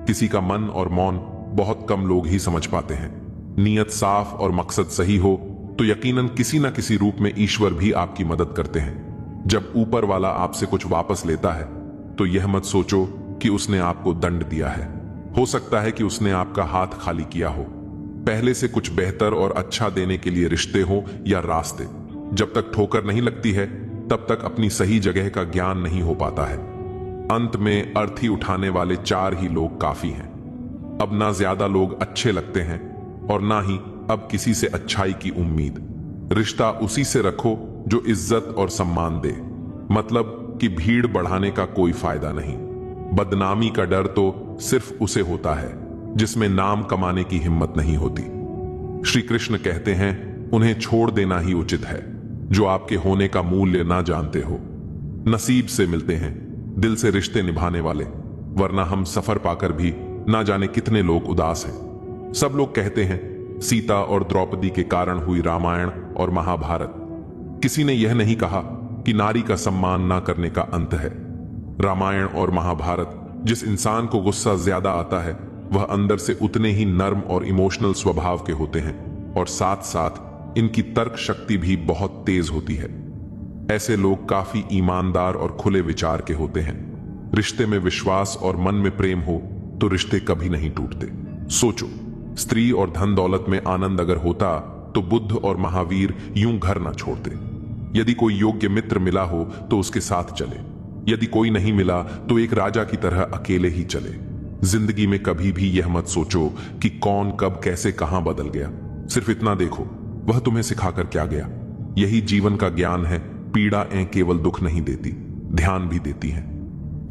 किसी का मन और मौन बहुत कम लोग ही समझ पाते हैं। नीयत साफ और मकसद सही हो तो यकीनन किसी न किसी रूप में ईश्वर भी आपकी मदद करते हैं। जब ऊपर वाला आपसे कुछ वापस लेता है तो यह मत सोचो कि उसने आपको दंड दिया है। हो सकता है कि उसने आपका हाथ खाली किया हो। पहले से कुछ बेहतर और अच्छा देने के लिए रिश्ते हो या रास्ते। जब तक ठोकर नहीं लगती है तब तक अपनी सही जगह का ज्ञान नहीं हो पाता है। अंत में अर्थी उठाने वाले 4 ही लोग काफी हैं। अब ना ज्यादा लोग अच्छे लगते हैं और ना ही अब किसी से अच्छाई की उम्मीद। रिश्ता उसी से रखो जो इज्जत और सम्मान दे, मतलब कि भीड़ बढ़ाने का कोई फायदा नहीं। बदनामी का डर तो सिर्फ उसे होता है जिसमें नाम कमाने की हिम्मत नहीं होती। श्री कृष्ण कहते हैं, उन्हें छोड़ देना ही उचित है जो आपके होने का मूल्य ना जानते हो। नसीब से मिलते हैं दिल से रिश्ते निभाने वाले, वरना हम सफर पाकर भी ना जाने कितने लोग उदास हैं। सब लोग कहते हैं सीता और द्रौपदी के कारण हुई रामायण और महाभारत। किसी ने यह नहीं कहा कि नारी का सम्मान ना करने का अंत है। रामायण और महाभारत जिस इंसान को गुस्सा ज्यादा आता है वह अंदर से उतने ही नर्म और इमोशनल स्वभाव के होते हैं, और साथ साथ इनकी तर्क शक्ति भी बहुत तेज होती है। ऐसे लोग काफी ईमानदार और खुले विचार के होते हैं। रिश्ते में विश्वास और मन में प्रेम हो तो रिश्ते कभी नहीं टूटते। सोचो, स्त्री और धन दौलत में आनंद अगर होता तो बुद्ध और महावीर यूं घर ना छोड़ते। यदि कोई योग्य मित्र मिला हो तो उसके साथ चले, यदि कोई नहीं मिला तो एक राजा की तरह अकेले ही चले। जिंदगी में कभी भी यह मत सोचो कि कौन कब कैसे कहां बदल गया। सिर्फ इतना देखो, वह तुम्हें सिखाकर क्या गया। यही जीवन का ज्ञान है। पीड़ाएं केवल दुख नहीं देती, ध्यान भी देती हैं।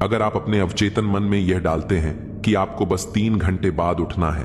अगर आप अपने अवचेतन मन में यह डालते हैं कि आपको बस 3 घंटे बाद उठना है,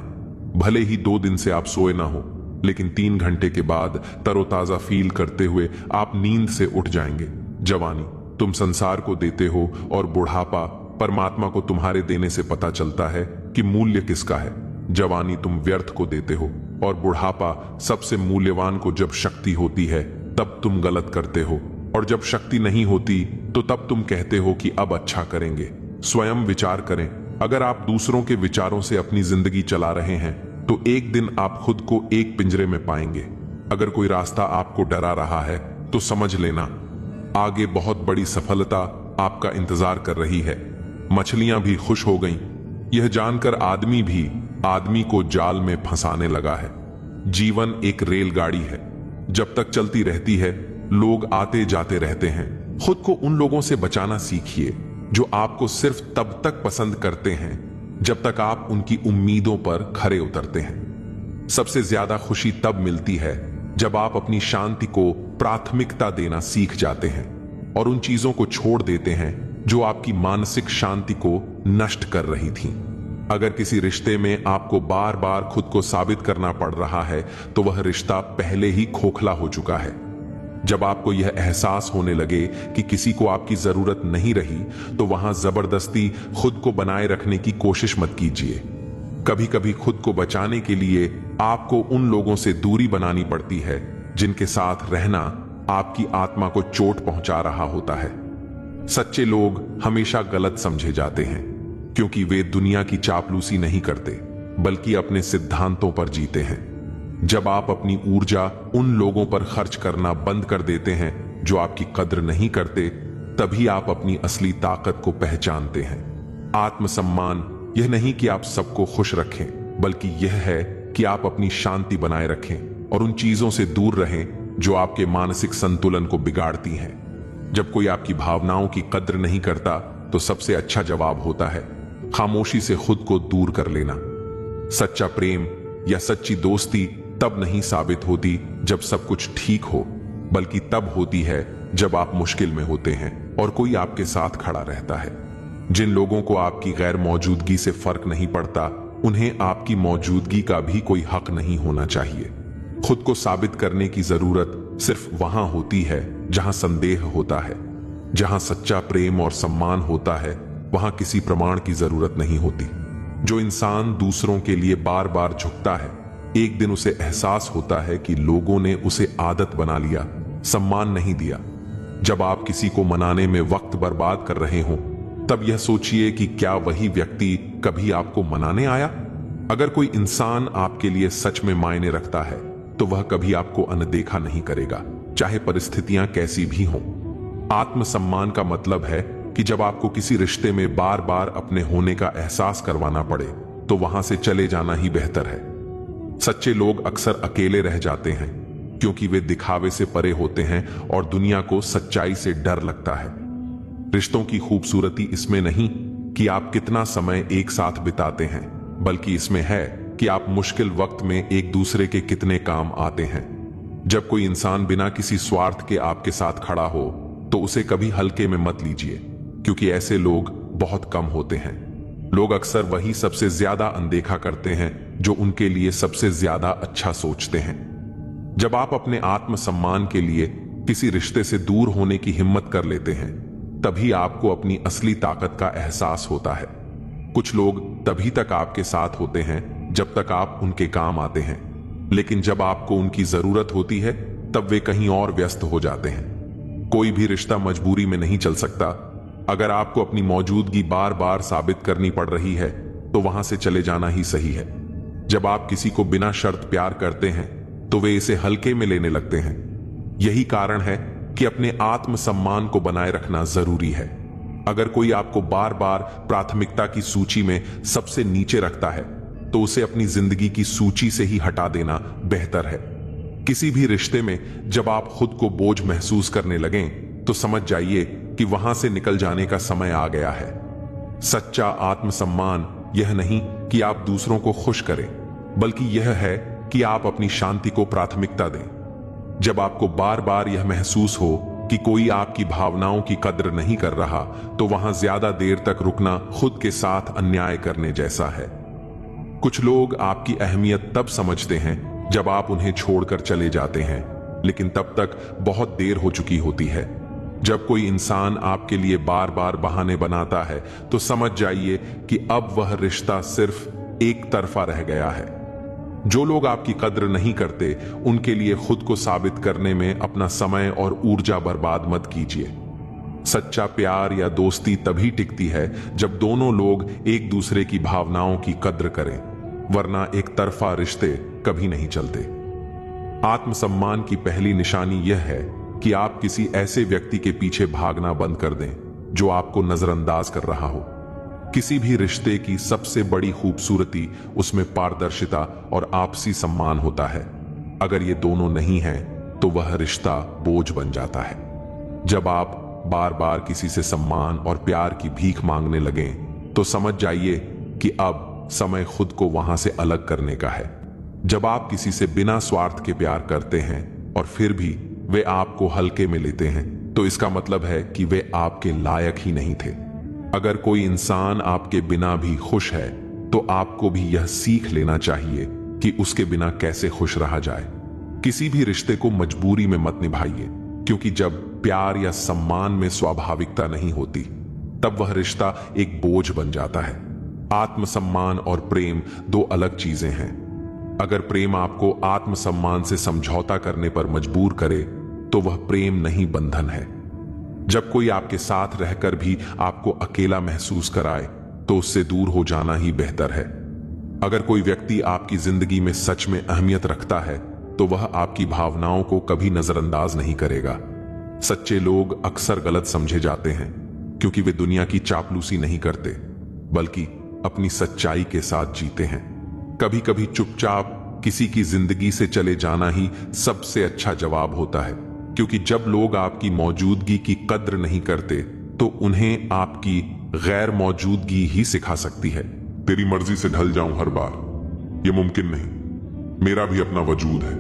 भले ही 2 दिन से आप सोए ना हो, लेकिन 3 घंटे के बाद तरोताजा फील करते हुए आप नींद से उठ जाएंगे। जवानी तुम संसार को देते हो और बुढ़ापा परमात्मा को तुम्हारे देने से पता चलता है कि मूल्य किसका है। जवानी तुम व्यर्थ को देते हो और बुढ़ापा सबसे मूल्यवान को। जब शक्ति होती है तब तुम गलत करते हो, और जब शक्ति नहीं होती तो तब तुम कहते हो कि अब अच्छा करेंगे। स्वयं विचार करें, अगर आप दूसरों के विचारों से अपनी जिंदगी चला रहे हैं तो एक दिन आप खुद को एक पिंजरे में पाएंगे। अगर कोई रास्ता आपको डरा रहा है तो समझ लेना, आगे बहुत बड़ी सफलता आपका इंतजार कर रही है। मछलियां भी खुश हो गईं, यह जानकर आदमी भी आदमी को जाल में फंसाने लगा है। जीवन एक रेलगाड़ी है, जब तक चलती रहती है लोग आते जाते रहते हैं। खुद को उन लोगों से बचाना सीखिए जो आपको सिर्फ तब तक पसंद करते हैं जब तक आप उनकी उम्मीदों पर खरे उतरते हैं। सबसे ज्यादा खुशी तब मिलती है जब आप अपनी शांति को प्राथमिकता देना सीख जाते हैं और उन चीजों को छोड़ देते हैं जो आपकी मानसिक शांति को नष्ट कर रही थीं। अगर किसी रिश्ते में आपको बार बार खुद को साबित करना पड़ रहा है तो वह रिश्ता पहले ही खोखला हो चुका है। जब आपको यह एहसास होने लगे कि किसी को आपकी जरूरत नहीं रही तो वहां जबरदस्ती खुद को बनाए रखने की कोशिश मत कीजिए। कभी कभी खुद को बचाने के लिए आपको उन लोगों से दूरी बनानी पड़ती है जिनके साथ रहना आपकी आत्मा को चोट पहुंचा रहा होता है। सच्चे लोग हमेशा गलत समझे जाते हैं क्योंकि वे दुनिया की चापलूसी नहीं करते बल्कि अपने सिद्धांतों पर जीते हैं। जब आप अपनी ऊर्जा उन लोगों पर खर्च करना बंद कर देते हैं जो आपकी कद्र नहीं करते, तभी आप अपनी असली ताकत को पहचानते हैं। आत्मसम्मान यह नहीं कि आप सबको खुश रखें, बल्कि यह है कि आप अपनी शांति बनाए रखें और उन चीजों से दूर रहें जो आपके मानसिक संतुलन को बिगाड़ती हैं। जब कोई आपकी भावनाओं की कद्र नहीं करता तो सबसे अच्छा जवाब होता है खामोशी से खुद को दूर कर लेना। सच्चा प्रेम या सच्ची दोस्ती तब नहीं साबित होती जब सब कुछ ठीक हो, बल्कि तब होती है जब आप मुश्किल में होते हैं और कोई आपके साथ खड़ा रहता है। जिन लोगों को आपकी गैर मौजूदगी से फर्क नहीं पड़ता, उन्हें आपकी मौजूदगी का भी कोई हक नहीं होना चाहिए। खुद को साबित करने की जरूरत सिर्फ वहां होती है जहां संदेह होता है। जहां सच्चा प्रेम और सम्मान होता है वहां किसी प्रमाण की जरूरत नहीं होती। जो इंसान दूसरों के लिए बार बार झुकता है, एक दिन उसे एहसास होता है कि लोगों ने उसे आदत बना लिया, सम्मान नहीं दिया। जब आप किसी को मनाने में वक्त बर्बाद कर रहे हो, तब यह सोचिए कि क्या वही व्यक्ति कभी आपको मनाने आया। अगर कोई इंसान आपके लिए सच में मायने रखता है तो वह कभी आपको अनदेखा नहीं करेगा, चाहे परिस्थितियां कैसी भी हों। आत्मसम्मान का मतलब है कि जब आपको किसी रिश्ते में बार बार अपने होने का एहसास करवाना पड़े तो वहां से चले जाना ही बेहतर है। सच्चे लोग अक्सर अकेले रह जाते हैं क्योंकि वे दिखावे से परे होते हैं और दुनिया को सच्चाई से डर लगता है। रिश्तों की खूबसूरती इसमें नहीं कि आप कितना समय एक साथ बिताते हैं, बल्कि इसमें है कि आप मुश्किल वक्त में एक दूसरे के कितने काम आते हैं। जब कोई इंसान बिना किसी स्वार्थ के आपके साथ खड़ा हो तो उसे कभी हल्के में मत लीजिए, क्योंकि ऐसे लोग बहुत कम होते हैं। लोग अक्सर वही सबसे ज्यादा अनदेखा करते हैं जो उनके लिए सबसे ज्यादा अच्छा सोचते हैं। जब आप अपने आत्मसम्मान के लिए किसी रिश्ते से दूर होने की हिम्मत कर लेते हैं, तभी आपको अपनी असली ताकत का एहसास होता है। कुछ लोग तभी तक आपके साथ होते हैं जब तक आप उनके काम आते हैं, लेकिन जब आपको उनकी जरूरत होती है तब वे कहीं और व्यस्त हो जाते हैं। कोई भी रिश्ता मजबूरी में नहीं चल सकता। अगर आपको अपनी मौजूदगी बार बार साबित करनी पड़ रही है तो वहां से चले जाना ही सही है। जब आप किसी को बिना शर्त प्यार करते हैं तो वे इसे हल्के में लेने लगते हैं। यही कारण है कि अपने आत्मसम्मान को बनाए रखना जरूरी है। अगर कोई आपको बार बार प्राथमिकता की सूची में सबसे नीचे रखता है तो उसे अपनी जिंदगी की सूची से ही हटा देना बेहतर है। किसी भी रिश्ते में जब आप खुद को बोझ महसूस करने लगें तो समझ जाइए कि वहां से निकल जाने का समय आ गया है। सच्चा आत्मसम्मान यह नहीं कि आप दूसरों को खुश करें, बल्कि यह है कि आप अपनी शांति को प्राथमिकता दें। जब आपको बार बार यह महसूस हो कि कोई आपकी भावनाओं की कद्र नहीं कर रहा, तो वहां ज्यादा देर तक रुकना खुद के साथ अन्याय करने जैसा है। कुछ लोग आपकी अहमियत तब समझते हैं जब आप उन्हें छोड़कर चले जाते हैं, लेकिन तब तक बहुत देर हो चुकी होती है। जब कोई इंसान आपके लिए बार बार बहाने बनाता है, तो समझ जाइए कि अब वह रिश्ता सिर्फ एक तरफा रह गया है। जो लोग आपकी कद्र नहीं करते, उनके लिए खुद को साबित करने में अपना समय और ऊर्जा बर्बाद मत कीजिए। सच्चा प्यार या दोस्ती तभी टिकती है जब दोनों लोग एक दूसरे की भावनाओं की कद्र करें, वरना एक तरफा रिश्ते कभी नहीं चलते। आत्मसम्मान की पहली निशानी यह है कि आप किसी ऐसे व्यक्ति के पीछे भागना बंद कर दें जो आपको नजरअंदाज कर रहा हो। किसी भी रिश्ते की सबसे बड़ी खूबसूरती उसमें पारदर्शिता और आपसी सम्मान होता है। अगर ये दोनों नहीं हैं, तो वह रिश्ता बोझ बन जाता है। जब आप बार बार किसी से सम्मान और प्यार की भीख मांगने लगें, तो समझ जाइए कि अब समय खुद को वहां से अलग करने का है। जब आप किसी से बिना स्वार्थ के प्यार करते हैं और फिर भी वे आपको हल्के में लेते हैं, तो इसका मतलब है कि वे आपके लायक ही नहीं थे। अगर कोई इंसान आपके बिना भी खुश है, तो आपको भी यह सीख लेना चाहिए कि उसके बिना कैसे खुश रहा जाए। किसी भी रिश्ते को मजबूरी में मत निभाइए, क्योंकि जब प्यार या सम्मान में स्वाभाविकता नहीं होती, तब वह रिश्ता एक बोझ बन जाता है। आत्मसम्मान और प्रेम दो अलग चीजें हैं। अगर प्रेम आपको आत्मसम्मान से समझौता करने पर मजबूर करे, तो वह प्रेम नहीं, बंधन है। जब कोई आपके साथ रहकर भी आपको अकेला महसूस कराए, तो उससे दूर हो जाना ही बेहतर है। अगर कोई व्यक्ति आपकी जिंदगी में सच में अहमियत रखता है, तो वह आपकी भावनाओं को कभी नजरअंदाज नहीं करेगा। सच्चे लोग अक्सर गलत समझे जाते हैं, क्योंकि वे दुनिया की चापलूसी नहीं करते, बल्कि अपनी सच्चाई के साथ जीते हैं। कभी कभी चुपचाप किसी की जिंदगी से चले जाना ही सबसे अच्छा जवाब होता है, क्योंकि जब लोग आपकी मौजूदगी की कद्र नहीं करते, तो उन्हें आपकी गैर मौजूदगी ही सिखा सकती है। तेरी मर्जी से ढल जाऊं हर बार, यह मुमकिन नहीं। मेरा भी अपना वजूद है,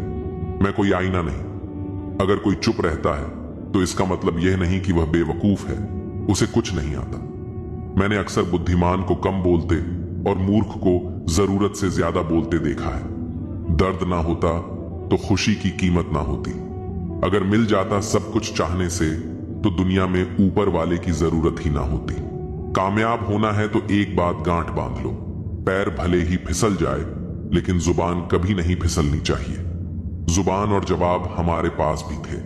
मैं कोई आईना नहीं। अगर कोई चुप रहता है, तो इसका मतलब यह नहीं कि वह बेवकूफ है, उसे कुछ नहीं आता। मैंने अक्सर बुद्धिमान को कम बोलते और मूर्ख को जरूरत से ज्यादा बोलते देखा है। दर्द ना होता तो खुशी की कीमत ना होती। अगर मिल जाता सब कुछ चाहने से, तो दुनिया में ऊपर वाले की जरूरत ही ना होती। कामयाब होना है तो एक बात गांठ बांध लो, पैर भले ही फिसल जाए, लेकिन जुबान कभी नहीं फिसलनी चाहिए। जुबान और जवाब हमारे पास भी थे,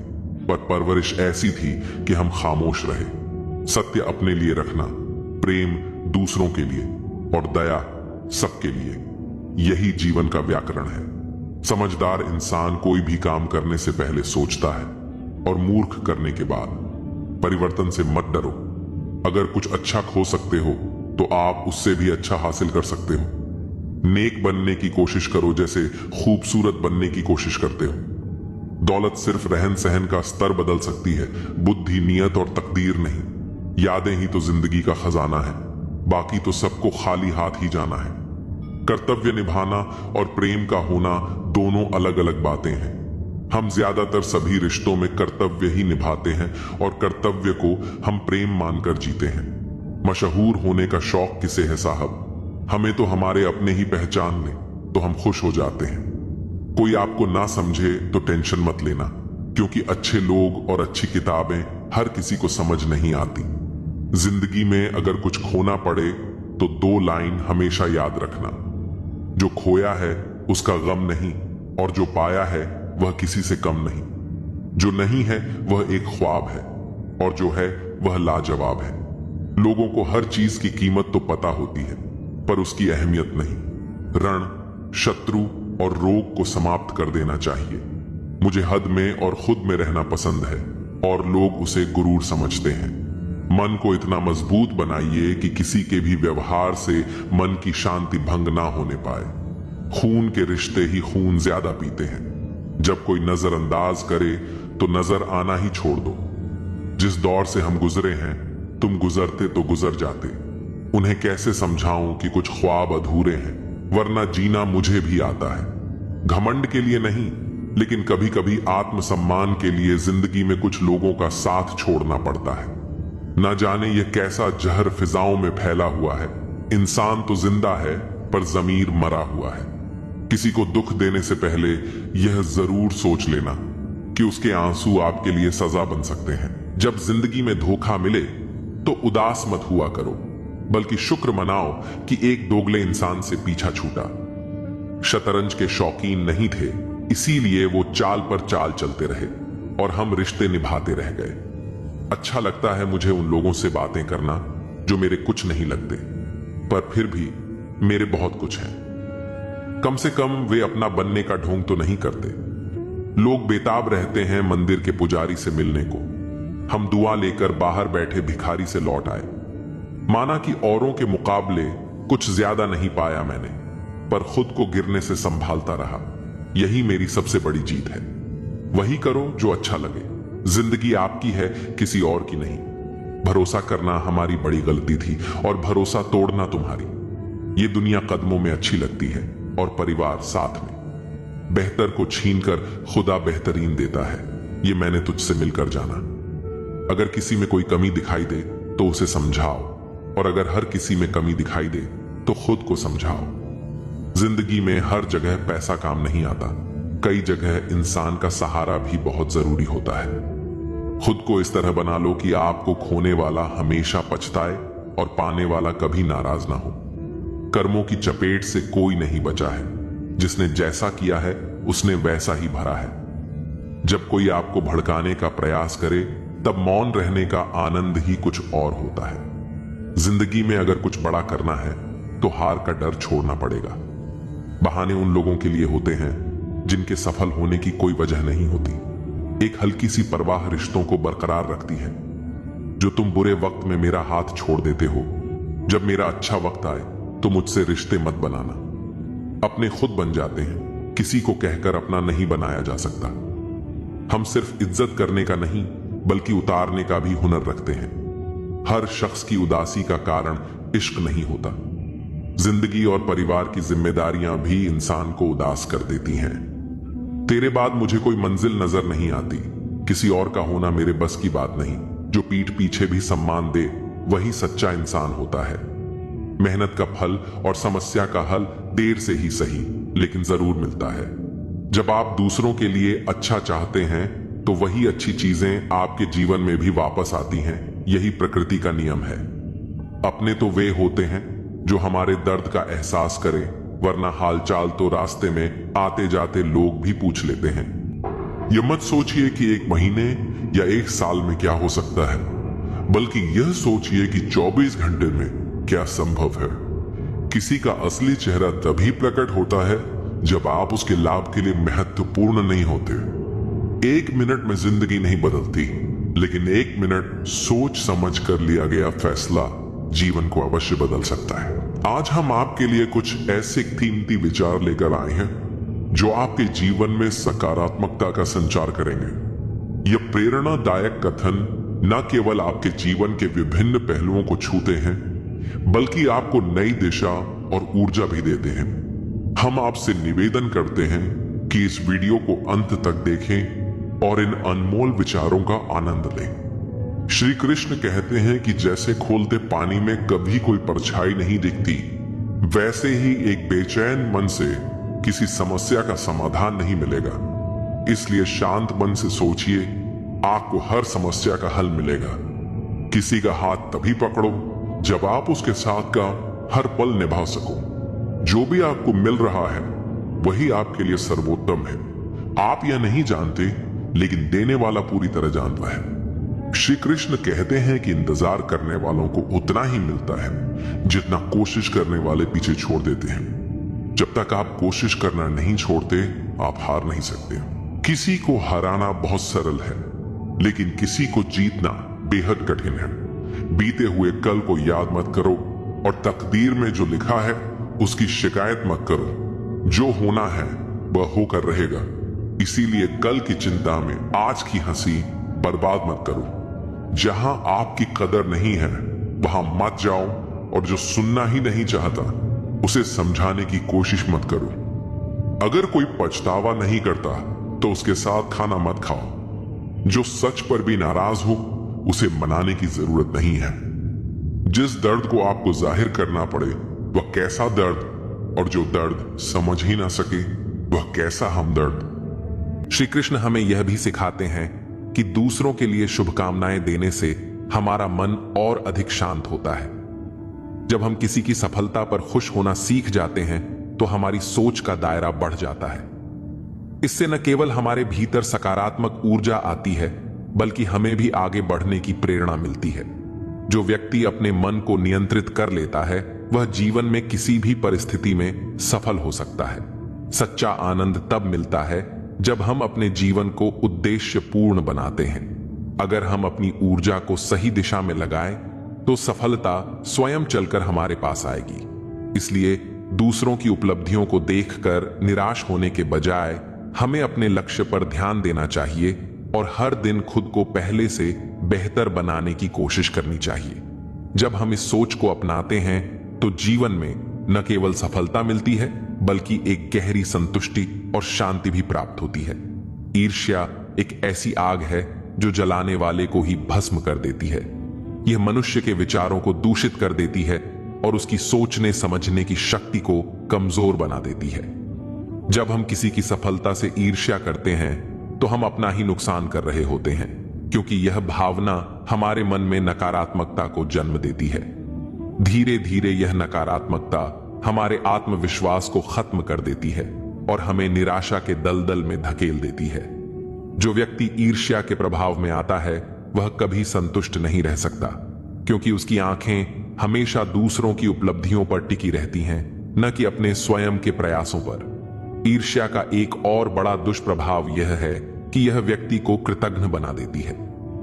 पर परवरिश ऐसी थी कि हम खामोश रहे। सत्य अपने लिए रखना, प्रेम दूसरों के लिए और दया सबके लिए, यही जीवन का व्याकरण है। समझदार इंसान कोई भी काम करने से पहले सोचता है, और मूर्ख करने के बाद। परिवर्तन से मत डरो। अगर कुछ अच्छा खो सकते हो, तो आप उससे भी अच्छा हासिल कर सकते हो। नेक बनने की कोशिश करो जैसे खूबसूरत बनने की कोशिश करते हो। दौलत सिर्फ रहन सहन का स्तर बदल सकती है, बुद्धि, नियत और तकदीर नहीं। यादें ही तो जिंदगी का खजाना है, बाकी तो सबको खाली हाथ ही जाना है। कर्तव्य निभाना और प्रेम का होना दोनों अलग अलग बातें हैं। हम ज्यादातर सभी रिश्तों में कर्तव्य ही निभाते हैं, और कर्तव्य को हम प्रेम मानकर जीते हैं। मशहूर होने का शौक किसे है साहब? हमें तो हमारे अपने ही पहचान लें तो हम खुश हो जाते हैं। कोई आपको ना समझे तो टेंशन मत लेना, क्योंकि अच्छे लोग और अच्छी किताबें हर किसी को समझ नहीं आती। जिंदगी में अगर कुछ खोना पड़े, तो 2 लाइन हमेशा याद रखना। जो खोया है उसका गम नहीं, और जो पाया है वह किसी से कम नहीं। जो नहीं है वह एक ख्वाब है, और जो है वह लाजवाब है। लोगों को हर चीज की कीमत तो पता होती है, पर उसकी अहमियत नहीं। रण, शत्रु और रोग को समाप्त कर देना चाहिए। मुझे हद में और खुद में रहना पसंद है, और लोग उसे गुरूर समझते हैं। मन को इतना मजबूत बनाइए कि किसी के भी व्यवहार से मन की शांति भंग ना होने पाए। खून के रिश्ते ही खून ज्यादा पीते हैं। जब कोई नजरअंदाज करे, तो नजर आना ही छोड़ दो। जिस दौर से हम गुजरे हैं, तुम गुजरते तो गुजर जाते। उन्हें कैसे समझाऊं कि कुछ ख्वाब अधूरे हैं, वरना जीना मुझे भी आता है। घमंड के लिए नहीं, लेकिन कभी कभी आत्मसम्मान के लिए जिंदगी में कुछ लोगों का साथ छोड़ना पड़ता है। ना जाने यह कैसा जहर फिजाओं में फैला हुआ है। इंसान तो जिंदा है पर जमीर मरा हुआ है। किसी को दुख देने से पहले यह जरूर सोच लेना कि उसके आंसू आपके लिए सजा बन सकते हैं। जब जिंदगी में धोखा मिले तो उदास मत हुआ करो, बल्कि शुक्र मनाओ कि एक दोगले इंसान से पीछा छूटा। शतरंज के शौकीन नहीं थे, इसीलिए वो चाल पर चाल चलते रहे और हम रिश्ते निभाते रह गए। अच्छा लगता है मुझे उन लोगों से बातें करना जो मेरे कुछ नहीं लगते, पर फिर भी मेरे बहुत कुछ हैं। कम से कम वे अपना बनने का ढोंग तो नहीं करते। लोग बेताब रहते हैं मंदिर के पुजारी से मिलने को। हम दुआ लेकर बाहर बैठे भिखारी से लौट आए। माना कि औरों के मुकाबले कुछ ज्यादा नहीं पाया मैंने, पर खुद को गिरने से संभालता रहा। यही मेरी सबसे बड़ी जीत है। वही करो जो अच्छा लगे। जिंदगी आपकी है, किसी और की नहीं। भरोसा करना हमारी बड़ी गलती थी और भरोसा तोड़ना तुम्हारी। ये दुनिया कदमों में अच्छी लगती है और परिवार साथ में। बेहतर को छीनकर खुदा बेहतरीन देता है, ये मैंने तुझसे मिलकर जाना। अगर किसी में कोई कमी दिखाई दे तो उसे समझाओ, और अगर हर किसी में कमी दिखाई दे तो खुद को समझाओ। जिंदगी में हर जगह पैसा काम नहीं आता। कई जगह इंसान का सहारा भी बहुत जरूरी होता है। खुद को इस तरह बना लो कि आपको खोने वाला हमेशा पछताए और पाने वाला कभी नाराज ना हो। कर्मों की चपेट से कोई नहीं बचा है। जिसने जैसा किया है उसने वैसा ही भरा है। जब कोई आपको भड़काने का प्रयास करे तब मौन रहने का आनंद ही कुछ और होता है। जिंदगी में अगर कुछ बड़ा करना है तो हार का डर छोड़ना पड़ेगा। बहाने उन लोगों के लिए होते हैं जिनके सफल होने की कोई वजह नहीं होती। एक हल्की सी परवाह रिश्तों को बरकरार रखती है। जो तुम बुरे वक्त में मेरा हाथ छोड़ देते हो, जब मेरा अच्छा वक्त आए तो मुझसे रिश्ते मत बनाना। अपने खुद बन जाते हैं, किसी को कहकर अपना नहीं बनाया जा सकता। हम सिर्फ इज्जत करने का नहीं बल्कि उतारने का भी हुनर रखते हैं। हर शख्स की उदासी का कारण इश्क नहीं होता। जिंदगी और परिवार की जिम्मेदारियां भी इंसान को उदास कर देती हैं। तेरे बाद मुझे कोई मंजिल नजर नहीं आती। किसी और का होना मेरे बस की बात नहीं। जो पीठ पीछे भी सम्मान दे वही सच्चा इंसान होता है। मेहनत का फल और समस्या का हल देर से ही सही लेकिन जरूर मिलता है। जब आप दूसरों के लिए अच्छा चाहते हैं तो वही अच्छी चीजें आपके जीवन में भी वापस आती हैं। यही प्रकृति का नियम है। अपने तो वे होते हैं जो हमारे दर्द का एहसास करें, वरना हालचाल तो रास्ते में आते जाते लोग भी पूछ लेते हैं। यह मत सोचिए कि एक महीने या एक साल में क्या हो सकता है, बल्कि यह सोचिए कि 24 घंटे में क्या संभव है। किसी का असली चेहरा तभी प्रकट होता है जब आप उसके लाभ के लिए महत्वपूर्ण नहीं होते। 1 मिनट में जिंदगी नहीं बदलती, लेकिन 1 मिनट सोच समझ कर लिया गया फैसला जीवन को अवश्य बदल सकता है। आज हम आपके लिए कुछ ऐसे कीमती विचार लेकर आए हैं जो आपके जीवन में सकारात्मकता का संचार करेंगे। यह प्रेरणादायक कथन न केवल आपके जीवन के विभिन्न पहलुओं को छूते हैं, बल्कि आपको नई दिशा और ऊर्जा भी देते हैं। हम आपसे निवेदन करते हैं कि इस वीडियो को अंत तक देखें और इन अनमोल विचारों का आनंद लें। श्री कृष्ण कहते हैं कि जैसे खोलते पानी में कभी कोई परछाई नहीं दिखती, वैसे ही एक बेचैन मन से किसी समस्या का समाधान नहीं मिलेगा। इसलिए शांत मन से सोचिए, आपको हर समस्या का हल मिलेगा। किसी का हाथ तभी पकड़ो जब आप उसके साथ का हर पल निभा सको। जो भी आपको मिल रहा है वही आपके लिए सर्वोत्तम है। आप यह नहीं जानते, लेकिन देने वाला पूरी तरह जानता है। श्री कृष्ण कहते हैं कि इंतजार करने वालों को उतना ही मिलता है जितना कोशिश करने वाले पीछे छोड़ देते हैं। जब तक आप कोशिश करना नहीं छोड़ते, आप हार नहीं सकते। किसी को हराना बहुत सरल है, लेकिन किसी को जीतना बेहद कठिन है। बीते हुए कल को याद मत करो और तकदीर में जो लिखा है उसकी शिकायत मत करो। जो होना है वह होकर रहेगा। इसीलिए कल की चिंता में आज की हंसी बर्बाद मत करो। जहां आपकी कदर नहीं है वहां मत जाओ, और जो सुनना ही नहीं चाहता उसे समझाने की कोशिश मत करो। अगर कोई पछतावा नहीं करता तो उसके साथ खाना मत खाओ। जो सच पर भी नाराज हो उसे मनाने की जरूरत नहीं है। जिस दर्द को आपको जाहिर करना पड़े वह कैसा दर्द, और जो दर्द समझ ही ना सके वह कैसा हमदर्द। श्री कृष्ण हमें यह भी सिखाते हैं कि दूसरों के लिए शुभकामनाएं देने से हमारा मन और अधिक शांत होता है। जब हम किसी की सफलता पर खुश होना सीख जाते हैं तो हमारी सोच का दायरा बढ़ जाता है। इससे न केवल हमारे भीतर सकारात्मक ऊर्जा आती है बल्कि हमें भी आगे बढ़ने की प्रेरणा मिलती है। जो व्यक्ति अपने मन को नियंत्रित कर लेता है वह जीवन में किसी भी परिस्थिति में सफल हो सकता है। सच्चा आनंद तब मिलता है जब हम अपने जीवन को उद्देश्यपूर्ण बनाते हैं। अगर हम अपनी ऊर्जा को सही दिशा में लगाएं तो सफलता स्वयं चलकर हमारे पास आएगी। इसलिए दूसरों की उपलब्धियों को देखकर निराश होने के बजाय हमें अपने लक्ष्य पर ध्यान देना चाहिए और हर दिन खुद को पहले से बेहतर बनाने की कोशिश करनी चाहिए। जब हम इस सोच को अपनाते हैं तो जीवन में न केवल सफलता मिलती है बल्कि एक गहरी संतुष्टि और शांति भी प्राप्त होती है। ईर्ष्या एक ऐसी आग है जो जलाने वाले को ही भस्म कर देती है। यह मनुष्य के विचारों को दूषित कर देती है और उसकी सोचने समझने की शक्ति को कमजोर बना देती है। जब हम किसी की सफलता से ईर्ष्या करते हैं तो हम अपना ही नुकसान कर रहे होते हैं, क्योंकि यह भावना हमारे मन में नकारात्मकता को जन्म देती है। धीरे धीरे यह नकारात्मकता हमारे आत्मविश्वास को खत्म कर देती है और हमें निराशा के दलदल में धकेल देती है। जो व्यक्ति ईर्ष्या के प्रभाव में आता है वह कभी संतुष्ट नहीं रह सकता, क्योंकि उसकी आंखें हमेशा दूसरों की उपलब्धियों पर टिकी रहती हैं, न कि अपने स्वयं के प्रयासों पर। ईर्ष्या का एक और बड़ा दुष्प्रभाव यह है कि यह व्यक्ति को कृतघ्न बना देती है।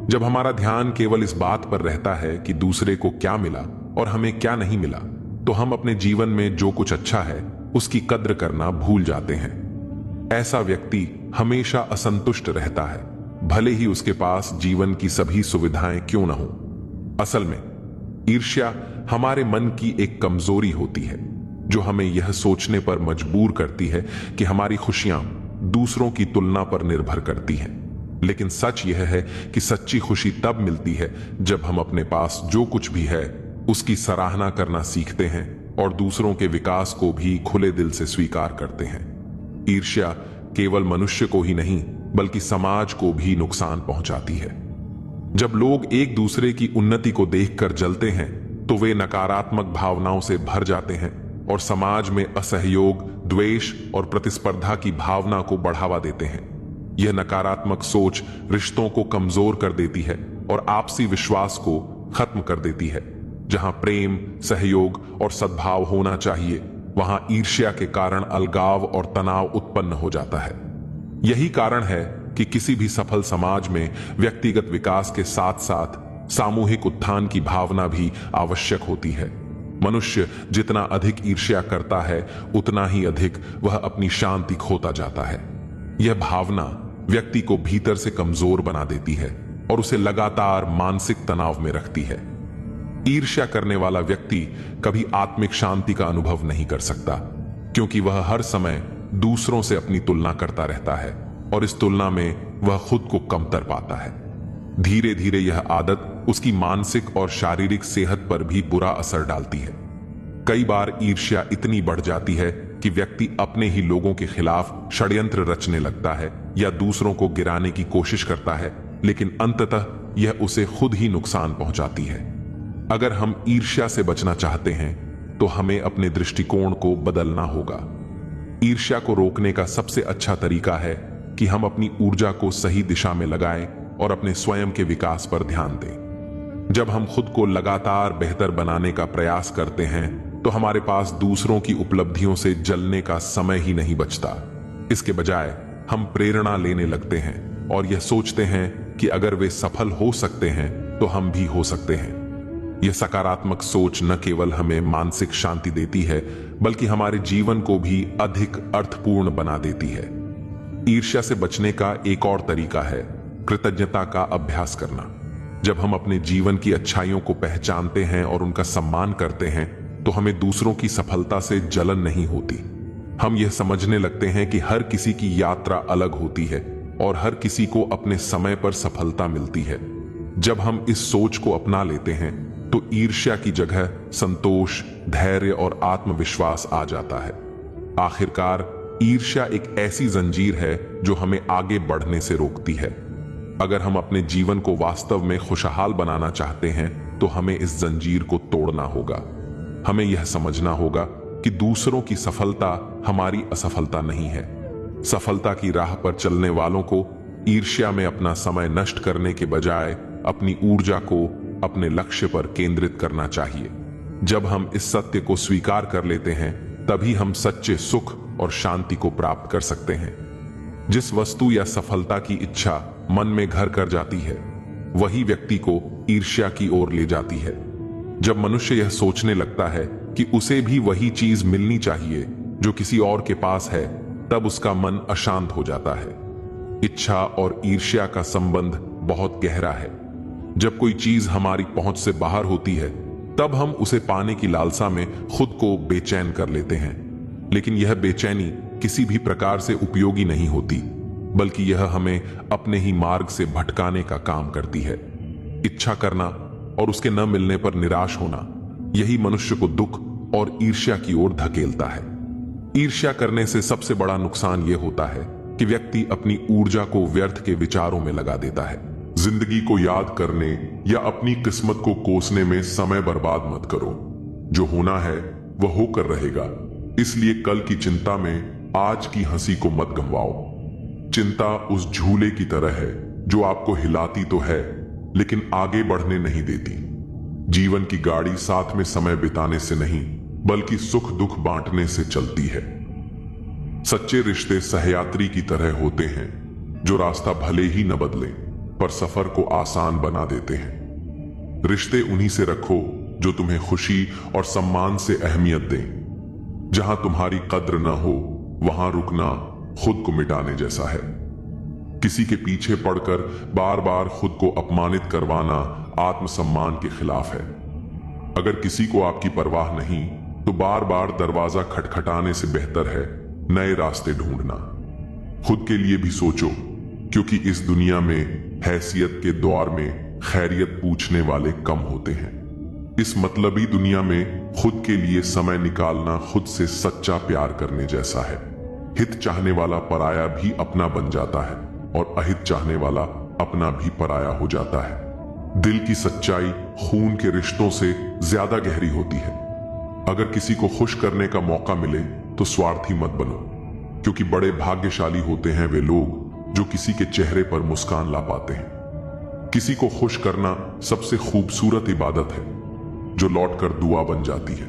जब हमारा ध्यान केवल इस बात पर रहता है कि दूसरे को क्या मिला और हमें क्या नहीं मिला, तो हम अपने जीवन में जो कुछ अच्छा है उसकी कद्र करना भूल जाते हैं। ऐसा व्यक्ति हमेशा असंतुष्ट रहता है, भले ही उसके पास जीवन की सभी सुविधाएं क्यों न हो। असल में ईर्ष्या हमारे मन की एक कमजोरी होती है जो हमें यह सोचने पर मजबूर करती है कि हमारी खुशियां दूसरों की तुलना पर निर्भर करती हैं। लेकिन सच यह है कि सच्ची खुशी तब मिलती है जब हम अपने पास जो कुछ भी है उसकी सराहना करना सीखते हैं और दूसरों के विकास को भी खुले दिल से स्वीकार करते हैं। ईर्ष्या केवल मनुष्य को ही नहीं बल्कि समाज को भी नुकसान पहुंचाती है। जब लोग एक दूसरे की उन्नति को देखकर जलते हैं तो वे नकारात्मक भावनाओं से भर जाते हैं और समाज में असहयोग, द्वेष और प्रतिस्पर्धा की भावना को बढ़ावा देते हैं। यह नकारात्मक सोच रिश्तों को कमजोर कर देती है और आपसी विश्वास को खत्म कर देती है। जहां प्रेम, सहयोग और सद्भाव होना चाहिए वहां ईर्ष्या के कारण अलगाव और तनाव उत्पन्न हो जाता है। यही कारण है कि किसी भी सफल समाज में व्यक्तिगत विकास के साथ साथ सामूहिक उत्थान की भावना भी आवश्यक होती है। मनुष्य जितना अधिक ईर्ष्या करता है उतना ही अधिक वह अपनी शांति खोता जाता है। यह भावना व्यक्ति को भीतर से कमजोर बना देती है और उसे लगातार मानसिक तनाव में रखती है। ईर्ष्या करने वाला व्यक्ति कभी आत्मिक शांति का अनुभव नहीं कर सकता, क्योंकि वह हर समय दूसरों से अपनी तुलना करता रहता है और इस तुलना में वह खुद को कमतर पाता है। धीरे धीरे यह आदत उसकी मानसिक और शारीरिक सेहत पर भी बुरा असर डालती है। कई बार ईर्ष्या इतनी बढ़ जाती है कि व्यक्ति अपने ही लोगों के खिलाफ षड्यंत्र रचने लगता है या दूसरों को गिराने की कोशिश करता है, लेकिन अंततः यह उसे खुद ही नुकसान पहुंचाती है। अगर हम ईर्ष्या से बचना चाहते हैं तो हमें अपने दृष्टिकोण को बदलना होगा। ईर्ष्या को रोकने का सबसे अच्छा तरीका है कि हम अपनी ऊर्जा को सही दिशा में लगाएं और अपने स्वयं के विकास पर ध्यान दें। जब हम खुद को लगातार बेहतर बनाने का प्रयास करते हैं तो हमारे पास दूसरों की उपलब्धियों से जलने का समय ही नहीं बचता। इसके बजाय हम प्रेरणा लेने लगते हैं और यह सोचते हैं कि अगर वे सफल हो सकते हैं तो हम भी हो सकते हैं। यह सकारात्मक सोच न केवल हमें मानसिक शांति देती है बल्कि हमारे जीवन को भी अधिक अर्थपूर्ण बना देती है। ईर्ष्या से बचने का एक और तरीका है कृतज्ञता का अभ्यास करना। जब हम अपने जीवन की अच्छाइयों को पहचानते हैं और उनका सम्मान करते हैं तो हमें दूसरों की सफलता से जलन नहीं होती, हम यह समझने लगते हैं कि हर किसी की यात्रा अलग होती है और हर किसी को अपने समय पर सफलता मिलती है। जब हम इस सोच को अपना लेते हैं तो ईर्ष्या की जगह संतोष, धैर्य और आत्मविश्वास आ जाता है। आखिरकार ईर्ष्या एक ऐसी जंजीर है जो हमें आगे बढ़ने से रोकती है। अगर हम अपने जीवन को वास्तव में खुशहाल बनाना चाहते हैं तो हमें इस जंजीर को तोड़ना होगा। हमें यह समझना होगा कि दूसरों की सफलता हमारी असफलता नहीं है। सफलता की राह पर चलने वालों को ईर्ष्या में अपना समय नष्ट करने के बजाय अपनी ऊर्जा को अपने लक्ष्य पर केंद्रित करना चाहिए। जब हम इस सत्य को स्वीकार कर लेते हैं तभी हम सच्चे सुख और शांति को प्राप्त कर सकते हैं। जिस वस्तु या सफलता की इच्छा मन में घर कर जाती है वही व्यक्ति को ईर्ष्या की ओर ले जाती है। जब मनुष्य यह सोचने लगता है कि उसे भी वही चीज मिलनी चाहिए जो किसी और के पास है, तब उसका मन अशांत हो जाता है। इच्छा और ईर्ष्या का संबंध बहुत गहरा है। जब कोई चीज हमारी पहुंच से बाहर होती है तब हम उसे पाने की लालसा में खुद को बेचैन कर लेते हैं, लेकिन यह बेचैनी किसी भी प्रकार से उपयोगी नहीं होती, बल्कि यह हमें अपने ही मार्ग से भटकाने का काम करती है। इच्छा करना और उसके न मिलने पर निराश होना, यही मनुष्य को दुख और ईर्ष्या की ओर धकेलता है। ईर्ष्या करने से सबसे बड़ा नुकसान यह होता है कि व्यक्ति अपनी ऊर्जा को व्यर्थ के विचारों में लगा देता है। जिंदगी को याद करने या अपनी किस्मत को कोसने में समय बर्बाद मत करो। जो होना है वह होकर रहेगा, इसलिए कल की चिंता में आज की हंसी को मत गंवाओ। चिंता उस झूले की तरह है जो आपको हिलाती तो है लेकिन आगे बढ़ने नहीं देती। जीवन की गाड़ी साथ में समय बिताने से नहीं बल्कि सुख दुख बांटने से चलती है। सच्चे रिश्ते सहयात्री की तरह होते हैं जो रास्ता भले ही न बदले पर सफर को आसान बना देते हैं। रिश्ते उन्हीं से रखो जो तुम्हें खुशी और सम्मान से अहमियत दें। जहां तुम्हारी कद्र न हो वहां रुकना खुद को मिटाने जैसा है। किसी के पीछे पड़कर बार बार खुद को अपमानित करवाना आत्मसम्मान के खिलाफ है। अगर किसी को आपकी परवाह नहीं तो बार बार दरवाजा खटखटाने से बेहतर है नए रास्ते ढूंढना। खुद के लिए भी सोचो, क्योंकि इस दुनिया में हैसियत के दौर में खैरियत पूछने वाले कम होते हैं। इस मतलबी दुनिया में खुद के लिए समय निकालना खुद से सच्चा प्यार करने जैसा है। हित चाहने वाला पराया भी अपना बन जाता है और अहित चाहने वाला अपना भी पराया हो जाता है। दिल की सच्चाई खून के रिश्तों से ज्यादा गहरी होती है। अगर किसी को खुश करने का मौका मिले तो स्वार्थी मत बनो, क्योंकि बड़े भाग्यशाली होते हैं वे लोग जो किसी के चेहरे पर मुस्कान ला पाते हैं। किसी को खुश करना सबसे खूबसूरत इबादत है जो लौटकर दुआ बन जाती है।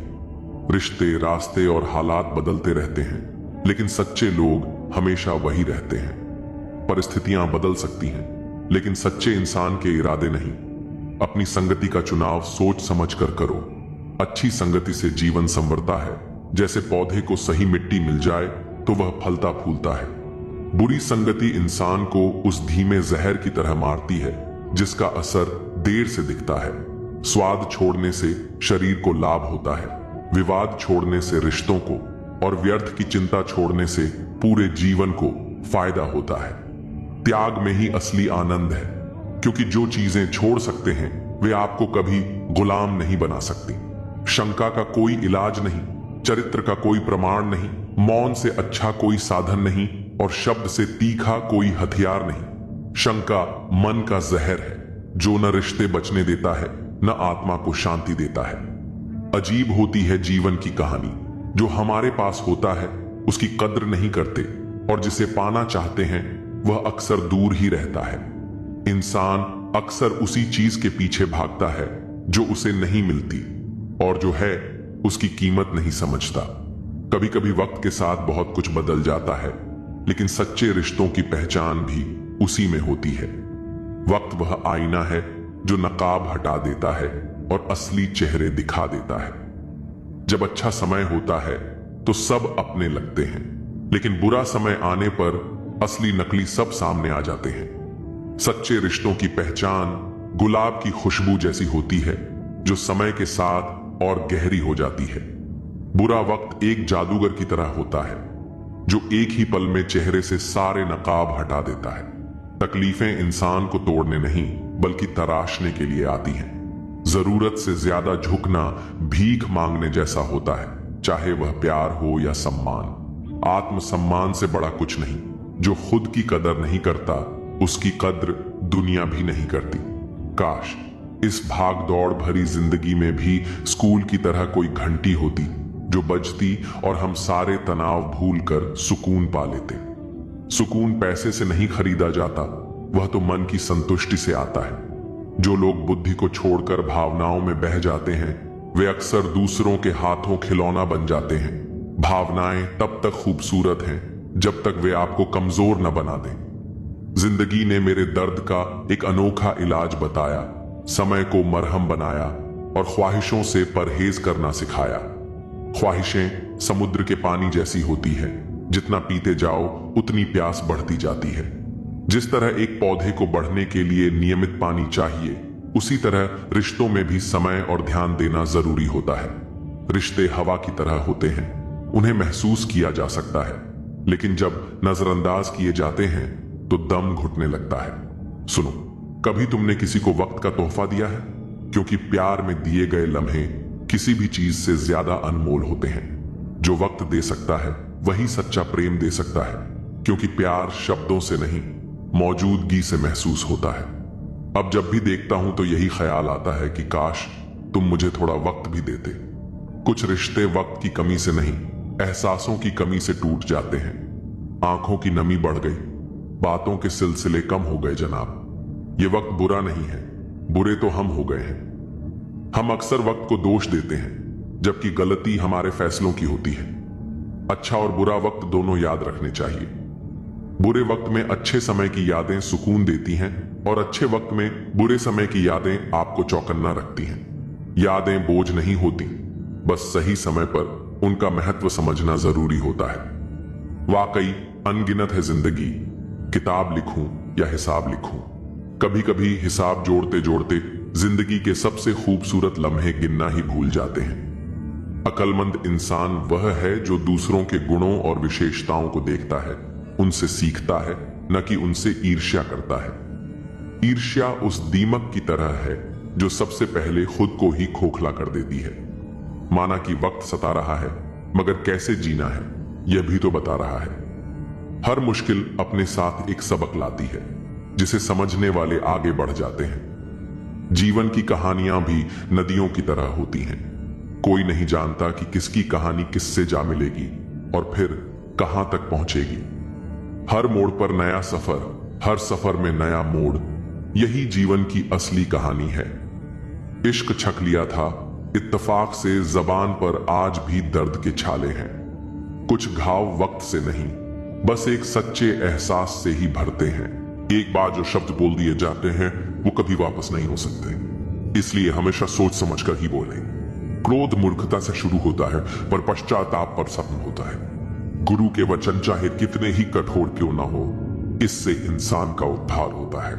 रिश्ते, रास्ते और हालात बदलते रहते हैं, लेकिन सच्चे लोग हमेशा वही रहते हैं। परिस्थितियां बदल सकती हैं, लेकिन सच्चे इंसान के इरादे नहीं। अपनी संगति का चुनाव सोच समझकर करो। अच्छी संगति से जीवन संवरता है। जैसे पौधे को सही मिट्टी मिल जाए तो वह फलता फूलता है। बुरी संगति इंसान को उस धीमे जहर की तरह मारती है जिसका असर देर से दिखता है। स्वाद छोड़ने से शरीर को लाभ होता है, विवाद छोड़ने से रिश्तों को, और व्यर्थ की चिंता छोड़ने से पूरे जीवन को फायदा होता है। त्याग में ही असली आनंद है, क्योंकि जो चीजें छोड़ सकते हैं वे आपको कभी गुलाम नहीं बना सकती। शंका का कोई इलाज नहीं, चरित्र का कोई प्रमाण नहीं, मौन से अच्छा कोई साधन नहीं और शब्द से तीखा कोई हथियार नहीं। शंका मन का जहर है जो न रिश्ते बचने देता है न आत्मा को शांति देता है। अजीब होती है जीवन की कहानी। जो हमारे पास होता है उसकी कद्र नहीं करते और जिसे पाना चाहते हैं वह अक्सर दूर ही रहता है। इंसान अक्सर उसी चीज के पीछे भागता है जो उसे नहीं मिलती और जो है उसकी कीमत नहीं समझता। कभी कभी वक्त के साथ बहुत कुछ बदल जाता है, लेकिन सच्चे रिश्तों की पहचान भी उसी में होती है। वक्त वह आईना है जो नकाब हटा देता है और असली चेहरे दिखा देता है। जब अच्छा समय होता है तो सब अपने लगते हैं, लेकिन बुरा समय आने पर असली नकली सब सामने आ जाते हैं। सच्चे रिश्तों की पहचान गुलाब की खुशबू जैसी होती है जो समय के साथ और गहरी हो जाती है। बुरा वक्त एक जादूगर की तरह होता है जो एक ही पल में चेहरे से सारे नकाब हटा देता है। तकलीफें इंसान को तोड़ने नहीं बल्कि तराशने के लिए आती हैं। जरूरत से ज्यादा झुकना भीख मांगने जैसा होता है, चाहे वह प्यार हो या सम्मान। आत्मसम्मान से बड़ा कुछ नहीं। जो खुद की कदर नहीं करता उसकी कद्र दुनिया भी नहीं करती। काश इस भाग दौड़ भरी जिंदगी में भी स्कूल की तरह कोई घंटी होती जो बजती और हम सारे तनाव भूलकर सुकून पा लेते। सुकून पैसे से नहीं खरीदा जाता, वह तो मन की संतुष्टि से आता है। जो लोग बुद्धि को छोड़कर भावनाओं में बह जाते हैं वे अक्सर दूसरों के हाथों खिलौना बन जाते हैं। भावनाएं तब तक खूबसूरत हैं जब तक वे आपको कमजोर न बना दें। जिंदगी ने मेरे दर्द का एक अनोखा इलाज बताया, समय को मरहम बनाया और ख्वाहिशों से परहेज करना सिखाया। ख्वाहिशें समुद्र के पानी जैसी होती है, जितना पीते जाओ उतनी प्यास बढ़ती जाती है। जिस तरह एक पौधे को बढ़ने के लिए नियमित पानी चाहिए, उसी तरह रिश्तों में भी समय और ध्यान देना जरूरी होता है। रिश्ते हवा की तरह होते हैं, उन्हें महसूस किया जा सकता है, लेकिन जब नजरअंदाज किए जाते हैं तो दम घुटने लगता है। सुनो, कभी तुमने किसी को वक्त का तोहफा दिया है? क्योंकि प्यार में दिए गए लम्हे किसी भी चीज से ज्यादा अनमोल होते हैं। जो वक्त दे सकता है वही सच्चा प्रेम दे सकता है, क्योंकि प्यार शब्दों से नहीं मौजूदगी से महसूस होता है। अब जब भी देखता हूं तो यही ख्याल आता है कि काश तुम मुझे थोड़ा वक्त भी देते। कुछ रिश्ते वक्त की कमी से नहीं, एहसासों की कमी से टूट जाते हैं। आंखों की नमी बढ़ गई, बातों के सिलसिले कम हो गए जनाब। ये वक्त बुरा नहीं है, बुरे तो हम हो गए हैं। हम अक्सर वक्त को दोष देते हैं, जबकि गलती हमारे फैसलों की होती है। अच्छा और बुरा वक्त दोनों याद रखने चाहिए। बुरे वक्त में अच्छे समय की यादें सुकून देती हैं और अच्छे वक्त में बुरे समय की यादें आपको चौकन्ना रखती हैं। यादें बोझ नहीं होती, बस सही समय पर उनका महत्व समझना जरूरी होता है। वाकई अनगिनत है जिंदगी, किताब लिखूं या हिसाब लिखूं। कभी कभी हिसाब जोड़ते जोड़ते जिंदगी के सबसे खूबसूरत लम्हे गिनना ही भूल जाते हैं। अक्लमंद इंसान वह है जो दूसरों के गुणों और विशेषताओं को देखता है, उनसे सीखता है, न कि उनसे ईर्ष्या करता है। ईर्ष्या उस दीमक की तरह है जो सबसे पहले खुद को ही खोखला कर देती है। माना कि वक्त सता रहा है, मगर कैसे जीना है यह भी तो बता रहा है। हर मुश्किल अपने साथ एक सबक लाती है, जिसे समझने वाले आगे बढ़ जाते हैं। जीवन की कहानियां भी नदियों की तरह होती हैं। कोई नहीं जानता कि किसकी कहानी किससे जा मिलेगी और फिर कहां तक पहुंचेगी। हर मोड़ पर नया सफर, हर सफर में नया मोड़, यही जीवन की असली कहानी है। इश्क छक लिया था, इत्तेफाक से जबान पर आज भी दर्द के छाले हैं। कुछ घाव वक्त से नहीं, बस एक सच्चे एहसास से ही भरते हैं। एक बार जो शब्द बोल दिए जाते हैं वो कभी वापस नहीं हो सकते, इसलिए हमेशा सोच समझ कर ही बोलें। क्रोध मूर्खता से शुरू होता है पर पश्चाताप पर खत्म होता है। गुरु के वचन चाहे कितने ही कठोर क्यों ना हो, इससे इंसान का उद्धार होता है।